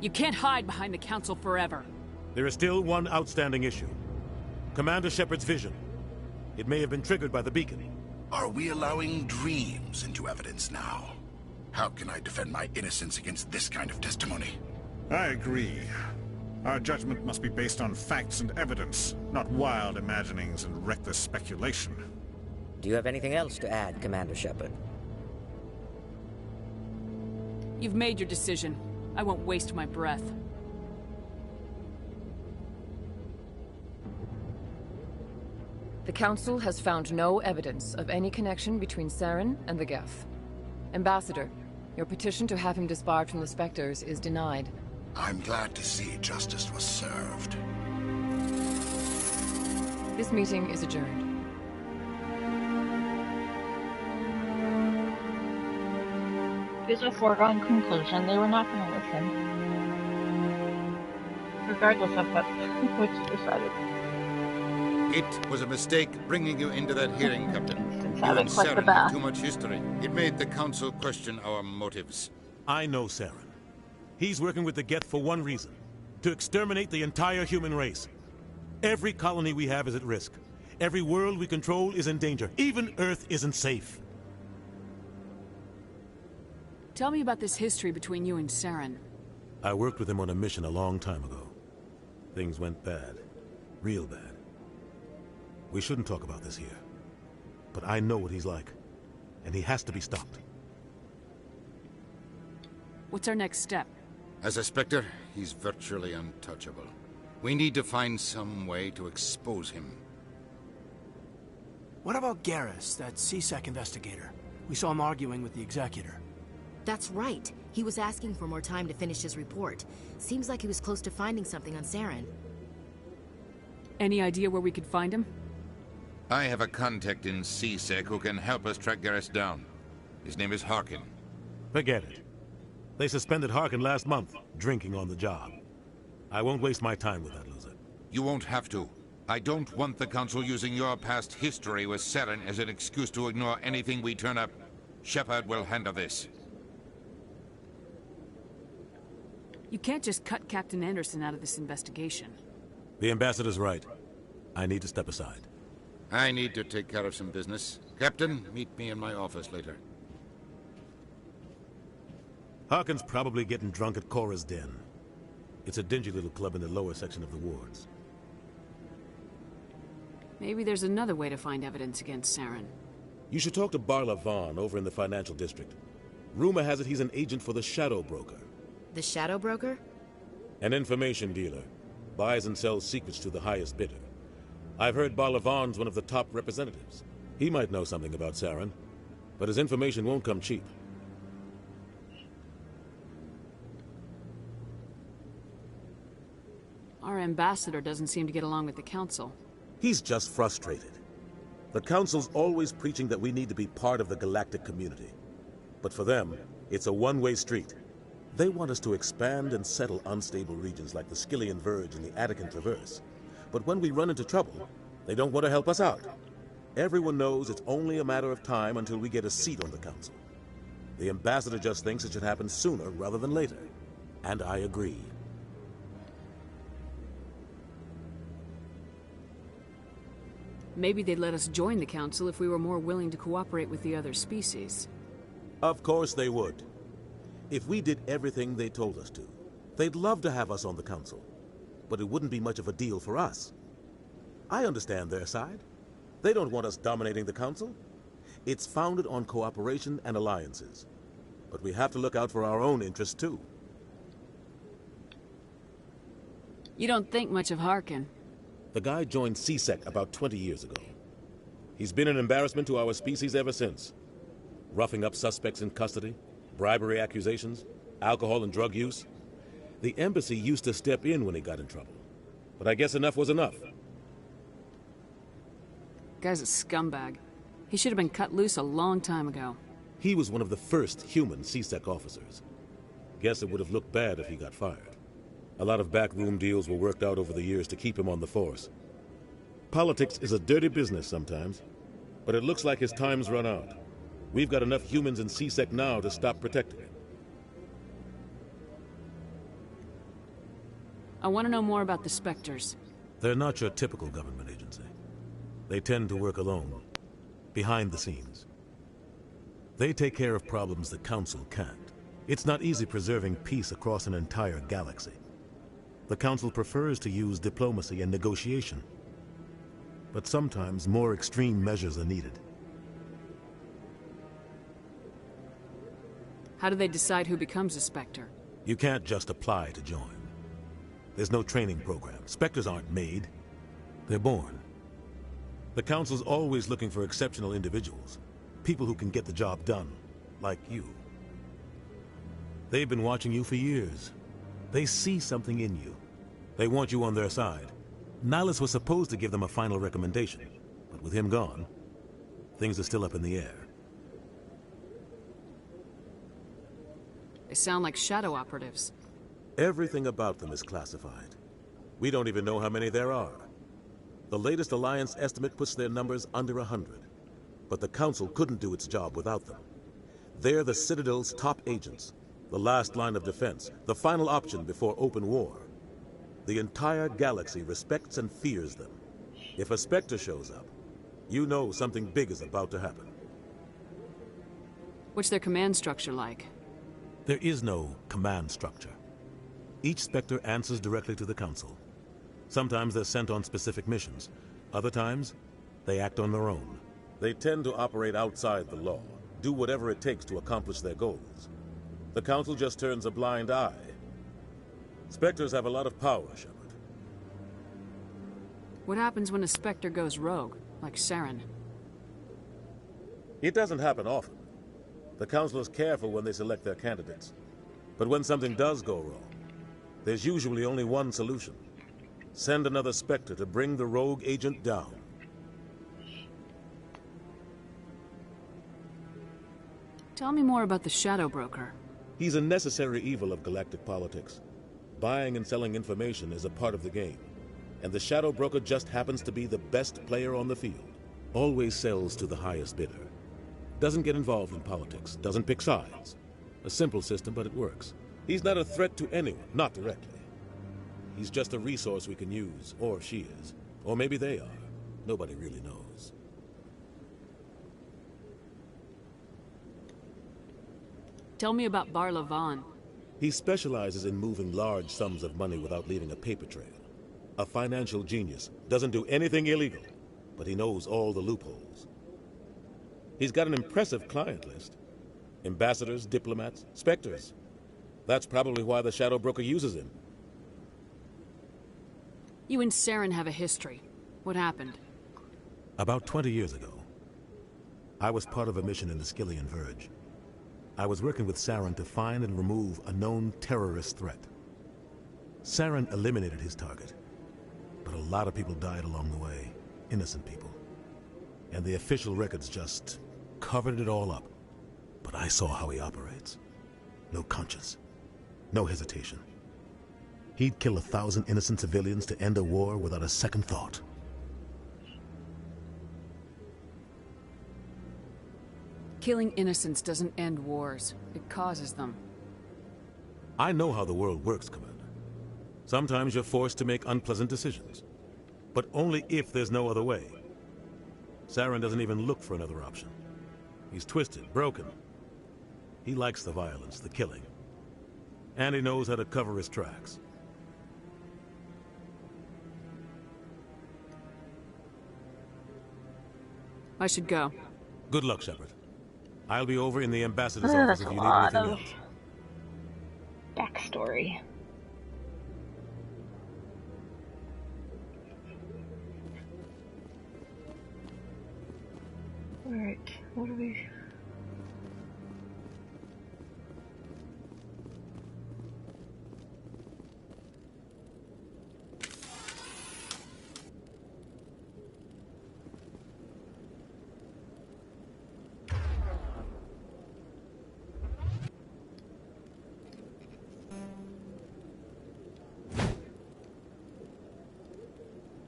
[SPEAKER 10] You can't hide behind the Council forever.
[SPEAKER 4] There is still one outstanding issue. Commander Shepard's vision. It may have been triggered by the beacon.
[SPEAKER 12] Are we allowing dreams into evidence now? How can I defend my innocence against this kind of testimony?
[SPEAKER 8] I agree. Our judgment must be based on facts and evidence, not wild imaginings and reckless speculation.
[SPEAKER 11] Do you have anything else to add, Commander Shepard?
[SPEAKER 10] You've made your decision. I won't waste my breath.
[SPEAKER 14] The Council has found no evidence of any connection between Saren and the Geth. Ambassador, your petition to have him disbarred from the Spectres is denied.
[SPEAKER 12] I'm glad to see justice was served.
[SPEAKER 14] This meeting is adjourned.
[SPEAKER 16] It was a foregone conclusion. They were not going to listen. Regardless of which decided.
[SPEAKER 13] It was a mistake bringing you into that hearing, Captain.
[SPEAKER 16] Since
[SPEAKER 13] You
[SPEAKER 16] having
[SPEAKER 13] and
[SPEAKER 16] clicked the
[SPEAKER 13] Saren
[SPEAKER 16] bath.
[SPEAKER 13] have too much history. It made the Council question our motives.
[SPEAKER 4] I know Saren. He's working with the Geth for one reason. To exterminate the entire human race. Every colony we have is at risk. Every world we control is in danger. Even Earth isn't safe.
[SPEAKER 10] Tell me about this history between you and Saren.
[SPEAKER 4] I worked with him on a mission a long time ago. Things went bad. Real bad. We shouldn't talk about this here. But I know what he's like. And he has to be stopped.
[SPEAKER 10] What's our next step?
[SPEAKER 13] As a Spectre, he's virtually untouchable. We need to find some way to expose him.
[SPEAKER 21] What about Garrus, that CSEC investigator? We saw him arguing with the Executor.
[SPEAKER 17] That's right. He was asking for more time to finish his report. Seems like he was close to finding something on Saren.
[SPEAKER 10] Any idea where we could find him?
[SPEAKER 13] I have a contact in CSEC who can help us track Garrus down. His name is Harkin.
[SPEAKER 4] Forget it. They suspended Harkin last month, drinking on the job. I won't waste my time with that loser.
[SPEAKER 13] You won't have to. I don't want the Council using your past history with Saren as an excuse to ignore anything we turn up. Shepard will handle this.
[SPEAKER 10] You can't just cut Captain Anderson out of this investigation.
[SPEAKER 4] The Ambassador's right. I need to step aside.
[SPEAKER 13] I need to take care of some business. Captain, meet me in my office later.
[SPEAKER 4] Harkin's probably getting drunk at Cora's Den. It's a dingy little club in the lower section of the wards.
[SPEAKER 10] Maybe there's another way to find evidence against Saren.
[SPEAKER 4] You should talk to Barla Vaughn over in the financial district. Rumor has it he's an agent for the Shadow Broker.
[SPEAKER 17] The Shadow Broker?
[SPEAKER 4] An information dealer. Buys and sells secrets to the highest bidder. I've heard Barla Vaughn's one of the top representatives. He might know something about Saren, but his information won't come cheap.
[SPEAKER 10] Our ambassador doesn't seem to get along with the Council.
[SPEAKER 4] He's just frustrated. The Council's always preaching that we need to be part of the galactic community. But for them, it's a one-way street. They want us to expand and settle unstable regions like the Skyllian Verge and the Attican Traverse. But when we run into trouble, they don't want to help us out. Everyone knows it's only a matter of time until we get a seat on the Council. The Ambassador just thinks it should happen sooner rather than later. And I agree.
[SPEAKER 14] Maybe they'd let us join the Council if we were more willing to cooperate with the other species.
[SPEAKER 4] Of course they would. If we did everything they told us to, they'd love to have us on the Council. But it wouldn't be much of a deal for us. I understand their side. They don't want us dominating the Council. It's founded on cooperation and alliances. But we have to look out for our own interests, too.
[SPEAKER 14] You don't think much of Harkin.
[SPEAKER 4] The guy joined CSEC about 20 years ago. He's been an embarrassment to our species ever since. Roughing up suspects in custody, bribery accusations, alcohol and drug use. The embassy used to step in when he got in trouble. But I guess enough was enough.
[SPEAKER 14] Guy's a scumbag. He should have been cut loose a long time ago.
[SPEAKER 4] He was one of the first human CSEC officers. Guess it would have looked bad if he got fired. A lot of backroom deals were worked out over the years to keep him on the force. Politics is a dirty business sometimes, but it looks like his time's run out. We've got enough humans in CSEC now to stop protecting him.
[SPEAKER 14] I want to know more about the Spectres.
[SPEAKER 4] They're not your typical government agency. They tend to work alone, behind the scenes. They take care of problems the Council can't. It's not easy preserving peace across an entire galaxy. The Council prefers to use diplomacy and negotiation. But sometimes more extreme measures are needed.
[SPEAKER 14] How do they decide who becomes a Spectre?
[SPEAKER 4] You can't just apply to join. There's no training program. Spectres aren't made. They're born. The Council's always looking for exceptional individuals. People who can get the job done, like you. They've been watching you for years. They see something in you. They want you on their side. Nihlus was supposed to give them a final recommendation, but with him gone, things are still up in the air.
[SPEAKER 14] They sound like shadow operatives.
[SPEAKER 4] Everything about them is classified. We don't even know how many there are. The latest Alliance estimate puts their numbers under 100. But the Council couldn't do its job without them. They're the Citadel's top agents. The last line of defense, the final option before open war. The entire galaxy respects and fears them. If a Spectre shows up, you know something big is about to happen.
[SPEAKER 14] What's their command structure like?
[SPEAKER 4] There is no command structure. Each Spectre answers directly to the Council. Sometimes they're sent on specific missions. Other times, they act on their own. They tend to operate outside the law, do whatever it takes to accomplish their goals. The Council just turns a blind eye. Spectres have a lot of power, Shepard.
[SPEAKER 14] What happens when a Spectre goes rogue, like Saren?
[SPEAKER 4] It doesn't happen often. The Council is careful when they select their candidates. But when something does go wrong, there's usually only one solution. Send another Spectre to bring the rogue agent down.
[SPEAKER 14] Tell me more about the Shadow Broker.
[SPEAKER 4] He's a necessary evil of galactic politics. Buying and selling information is a part of the game. And the Shadow Broker just happens to be the best player on the field. Always sells to the highest bidder. Doesn't get involved in politics, doesn't pick sides. A simple system, but it works. He's not a threat to anyone, not directly. He's just a resource we can use, or she is. Or maybe they are. Nobody really knows.
[SPEAKER 14] Tell me about Barla Vaughn.
[SPEAKER 4] He specializes in moving large sums of money without leaving a paper trail. A financial genius. Doesn't do anything illegal, but he knows all the loopholes. He's got an impressive client list. Ambassadors, diplomats, Spectres. That's probably why the Shadow Broker uses him.
[SPEAKER 14] You and Saren have a history. What happened?
[SPEAKER 4] About 20 years ago, I was part of a mission in the Skyllian Verge. I was working with Saren to find and remove a known terrorist threat. Saren eliminated his target, but a lot of people died along the way. Innocent people. and the official records just covered it all up. But I saw how he operates. No conscience. No hesitation. He'd kill 1,000 innocent civilians to end a war without a second thought.
[SPEAKER 14] Killing innocents doesn't end wars. It causes them.
[SPEAKER 4] I know how the world works, Commander. Sometimes you're forced to make unpleasant decisions. But only if there's no other way. Saren doesn't even look for another option. He's twisted, broken. He likes the violence, the killing. And he knows how to cover his tracks.
[SPEAKER 14] I should go.
[SPEAKER 4] Good luck, Shepard. I'll be over in the ambassador's office if you need anything else.
[SPEAKER 16] Backstory. Alright, what do we...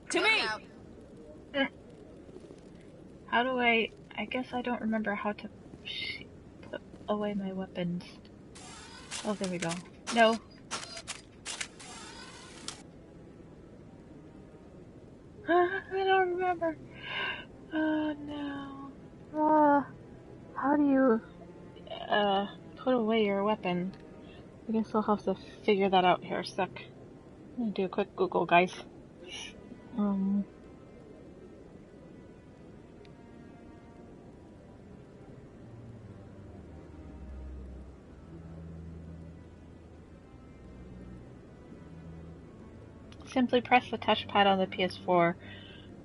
[SPEAKER 14] To me!
[SPEAKER 16] How do I guess I don't remember how to put away my weapons. Oh, there we go. No. I don't remember. Oh, no. How do you, put away your weapon? I guess I'll have to figure that out here a sec. I'm gonna do a quick Google, guys. Simply press the touchpad on the PS4.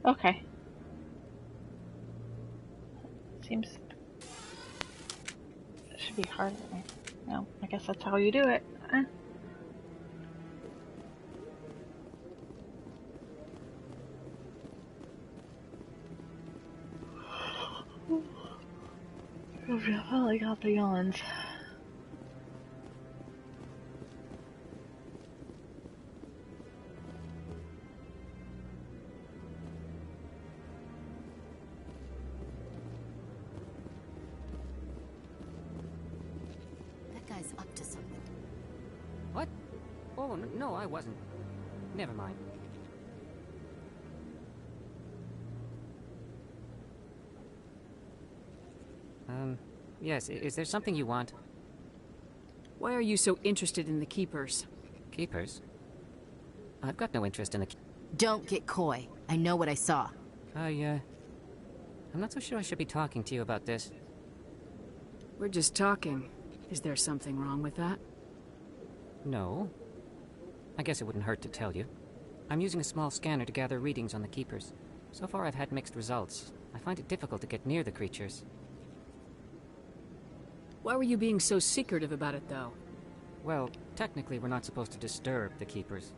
[SPEAKER 16] Okay. Seems... it should be harder. No, I guess that's how you do it. I've definitely got the yawns.
[SPEAKER 17] That guy's up to something.
[SPEAKER 15] What? Oh, no, I wasn't. Never mind. Yes, is there something you want?
[SPEAKER 14] Why are you so interested in the Keepers?
[SPEAKER 15] Keepers? I've got no interest in the...
[SPEAKER 17] Don't get coy. I know what I saw.
[SPEAKER 15] I'm not so sure I should be talking to you about this.
[SPEAKER 14] We're just talking. Is there something wrong with that?
[SPEAKER 15] No. I guess it wouldn't hurt to tell you. I'm using a small scanner to gather readings on the Keepers. So far I've had mixed results. I find it difficult to get near the creatures.
[SPEAKER 14] Why were you being so secretive about it, though?
[SPEAKER 15] Well, technically we're not supposed to disturb the Keepers.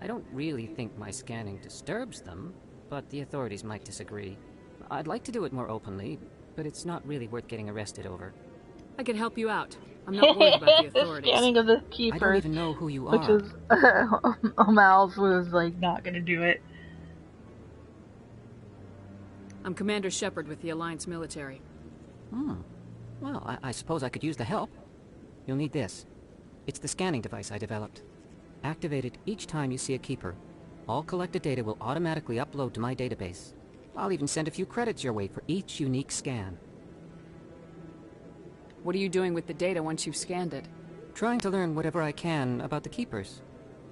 [SPEAKER 15] I don't really think my scanning disturbs them, but the authorities might disagree. I'd like to do it more openly, but it's not really worth getting arrested over.
[SPEAKER 14] I could help you out. I'm not worried about the authorities.
[SPEAKER 16] Scanning of the Keepers.
[SPEAKER 15] I don't even know who you are.
[SPEAKER 16] Which is, O'Mal's was like not gonna do it.
[SPEAKER 14] I'm Commander Shepard with the Alliance military.
[SPEAKER 15] Well, I suppose I could use the help. You'll need this. It's the scanning device I developed. Activate it each time you see a Keeper. All collected data will automatically upload to my database. I'll even send a few credits your way for each unique scan.
[SPEAKER 14] What are you doing with the data once you've scanned it?
[SPEAKER 15] Trying to learn whatever I can about the Keepers.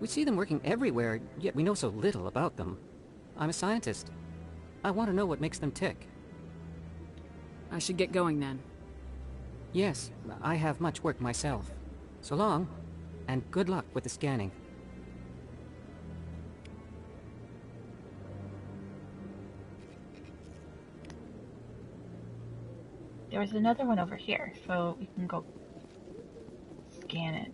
[SPEAKER 15] We see them working everywhere, yet we know so little about them. I'm a scientist. I want to know what makes them tick.
[SPEAKER 14] I should get going then.
[SPEAKER 15] Yes, I have much work myself. So long, and good luck with the scanning.
[SPEAKER 16] There was another one over here, so we can go scan it.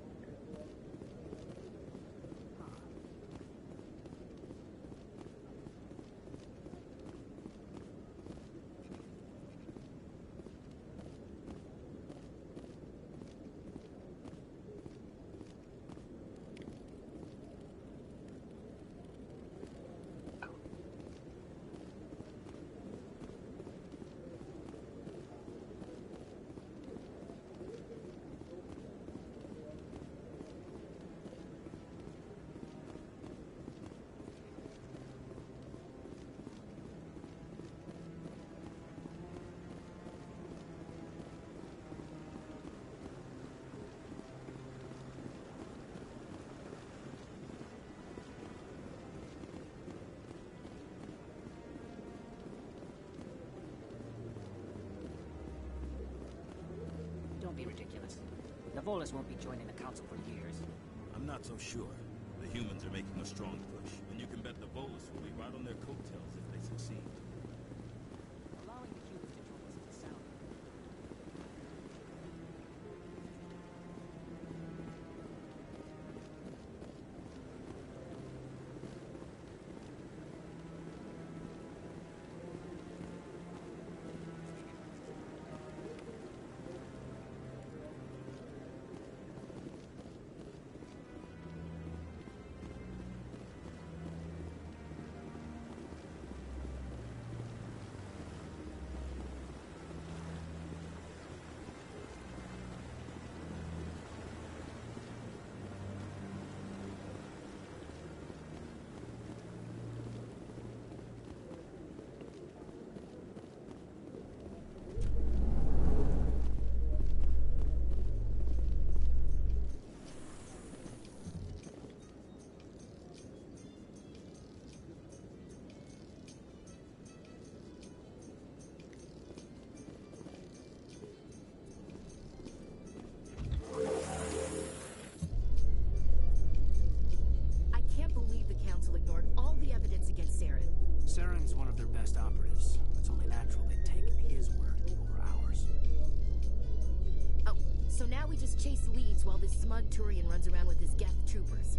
[SPEAKER 15] don't be ridiculous. The Volus won't be joining the Council for years.
[SPEAKER 4] I'm not so sure. The humans are making a strong push, and you can bet the Volus will be right on their coattails if they succeed.
[SPEAKER 15] Allowing the humans to join us is a sound.
[SPEAKER 21] Saren's one of their best operatives. It's only natural they'd take his word over ours.
[SPEAKER 17] Oh, so now we just chase leads while this smug Turian runs around with his Geth troopers.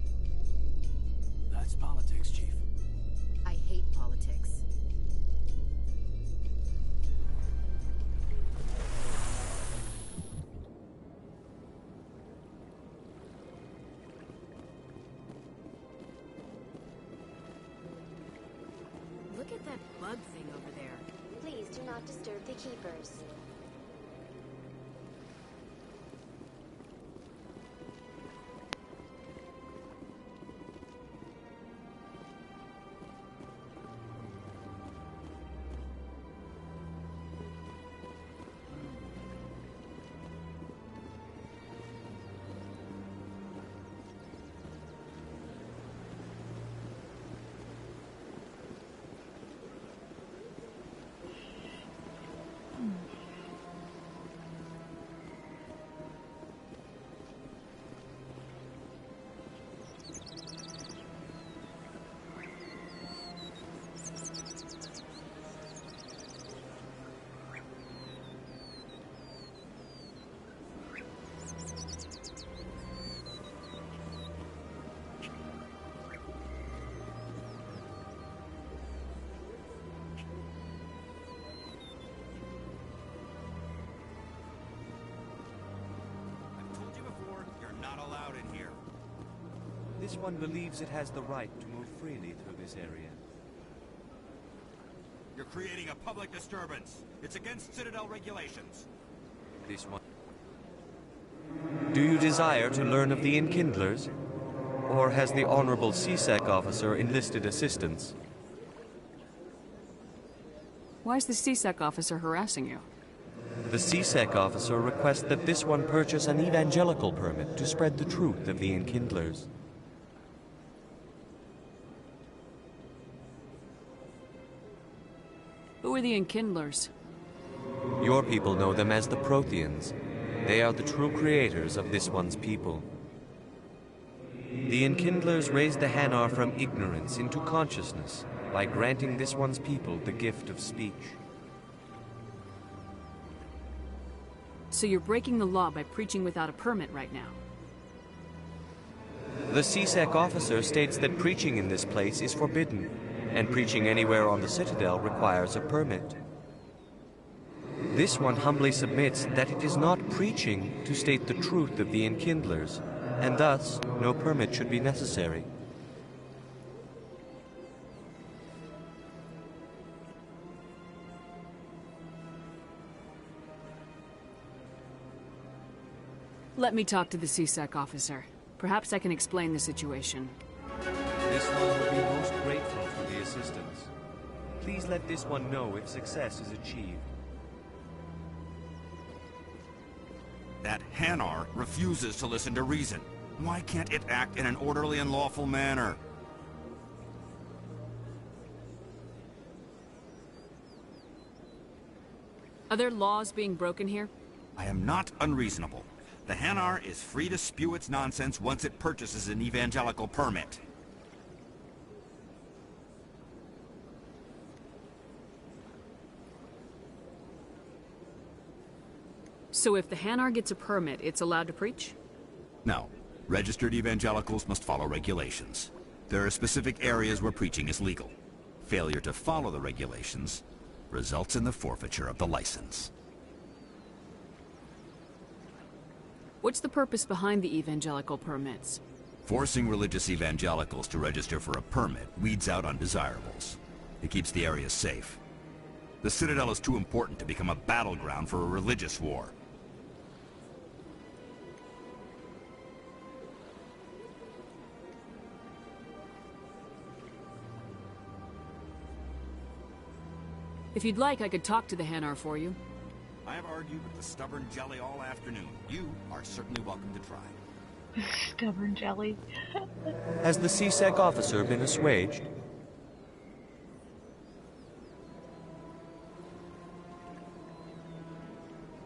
[SPEAKER 21] That's politics, Chief.
[SPEAKER 17] I hate politics. Look at that bug thing over there.
[SPEAKER 6] Please do not disturb the keepers.
[SPEAKER 18] This one believes it has the right to move freely through this area.
[SPEAKER 19] You're creating a public disturbance. It's against Citadel regulations.
[SPEAKER 18] This one... Do you desire to learn of the Enkindlers? Or has the Honorable CSEC officer enlisted assistance?
[SPEAKER 14] Why is the CSEC officer harassing you?
[SPEAKER 18] The CSEC officer requests that this one purchase an evangelical permit to spread the truth of the Enkindlers.
[SPEAKER 14] Who are the Enkindlers?
[SPEAKER 18] Your people know them as the Protheans. They are the true creators of this one's people. The Enkindlers raised the Hanar from ignorance into consciousness by granting this one's people the gift of speech.
[SPEAKER 14] So you're breaking the law by preaching without a permit right now?
[SPEAKER 18] The CSEC officer states that preaching in this place is forbidden, and preaching anywhere on the Citadel requires a permit. This one humbly submits that it is not preaching to state the truth of the Enkindlers, and thus no permit should be necessary.
[SPEAKER 14] Let me talk to the CSEC officer. Perhaps I can explain the situation.
[SPEAKER 18] This one will be most grateful for the assistance. Please let this one know if success is achieved.
[SPEAKER 19] That Hanar refuses to listen to reason. Why can't it act in an orderly and lawful manner?
[SPEAKER 14] Are there laws being broken here?
[SPEAKER 19] I am not unreasonable. The Hanar is free to spew its nonsense once it purchases an evangelical permit.
[SPEAKER 10] So if the Hanar gets a permit, it's allowed to preach?
[SPEAKER 19] No. Registered evangelicals must follow regulations. There are specific areas where preaching is legal. Failure to follow the regulations results in the forfeiture of the license.
[SPEAKER 10] What's the purpose behind the evangelical permits?
[SPEAKER 19] Forcing religious evangelicals to register for a permit weeds out undesirables. It keeps the area safe. The Citadel is too important to become a battleground for a religious war.
[SPEAKER 10] If you'd like, I could talk to the Hanar for you.
[SPEAKER 19] I have argued with the stubborn jelly all afternoon. You are certainly welcome to try.
[SPEAKER 16] Stubborn jelly.
[SPEAKER 18] Has the CSEC officer been assuaged?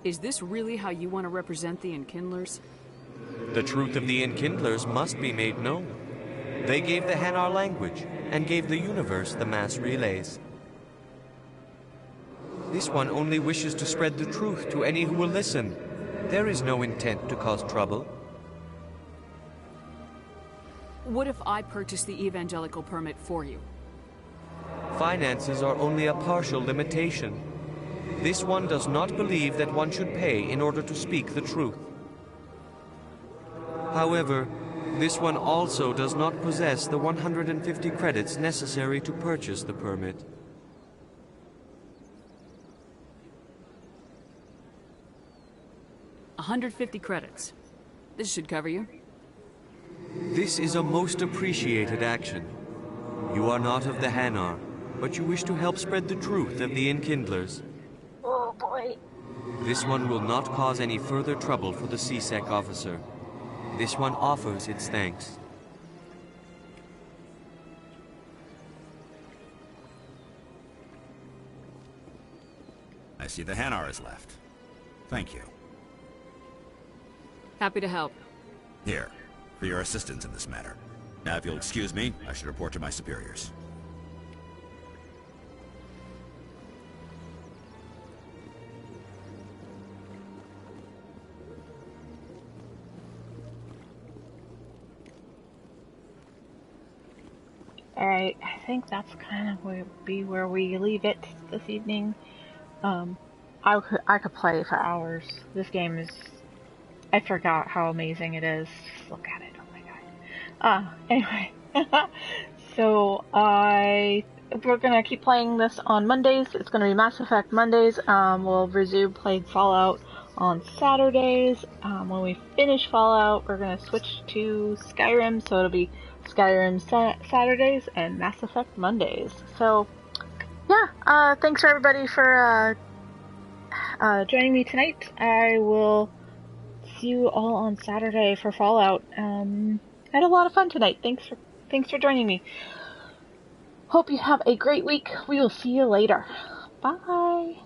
[SPEAKER 10] Is this really how you want to represent the Enkindlers?
[SPEAKER 18] The truth of the Enkindlers must be made known. They gave the Hanar language, and gave the universe the mass relays. This one only wishes to spread the truth to any who will listen. There is no intent to cause trouble.
[SPEAKER 10] What if I purchase the evangelical permit for you?
[SPEAKER 18] Finances are only a partial limitation. This one does not believe that one should pay in order to speak the truth. However, this one also does not possess the 150 credits necessary to purchase the permit.
[SPEAKER 10] $150 credits. This should cover you.
[SPEAKER 18] This is a most appreciated action. You are not of the Hanar, but you wish to help spread the truth of the Enkindlers.
[SPEAKER 16] Oh boy.
[SPEAKER 18] This one will not cause any further trouble for the CSEC officer. This one offers its thanks.
[SPEAKER 19] I see the Hanar is left. Thank you.
[SPEAKER 10] Happy to help.
[SPEAKER 19] Here, for your assistance in this matter. Now, if you'll excuse me, I should report to my superiors.
[SPEAKER 16] Alright, I think that's kind of where we leave it this evening. I could play for hours. This game is... I forgot how amazing it is. Just look at it, oh my god. Anyway. So, we're gonna keep playing this on Mondays. It's gonna be Mass Effect Mondays. We'll resume playing Fallout on Saturdays. When we finish Fallout, we're gonna switch to Skyrim, so it'll be Skyrim Saturdays and Mass Effect Mondays. So, yeah, thanks for everybody for joining me tonight. I will see you all on Saturday for Fallout. I had a lot of fun tonight. Thanks for joining me. Hope you have a great week. We will see you later. Bye.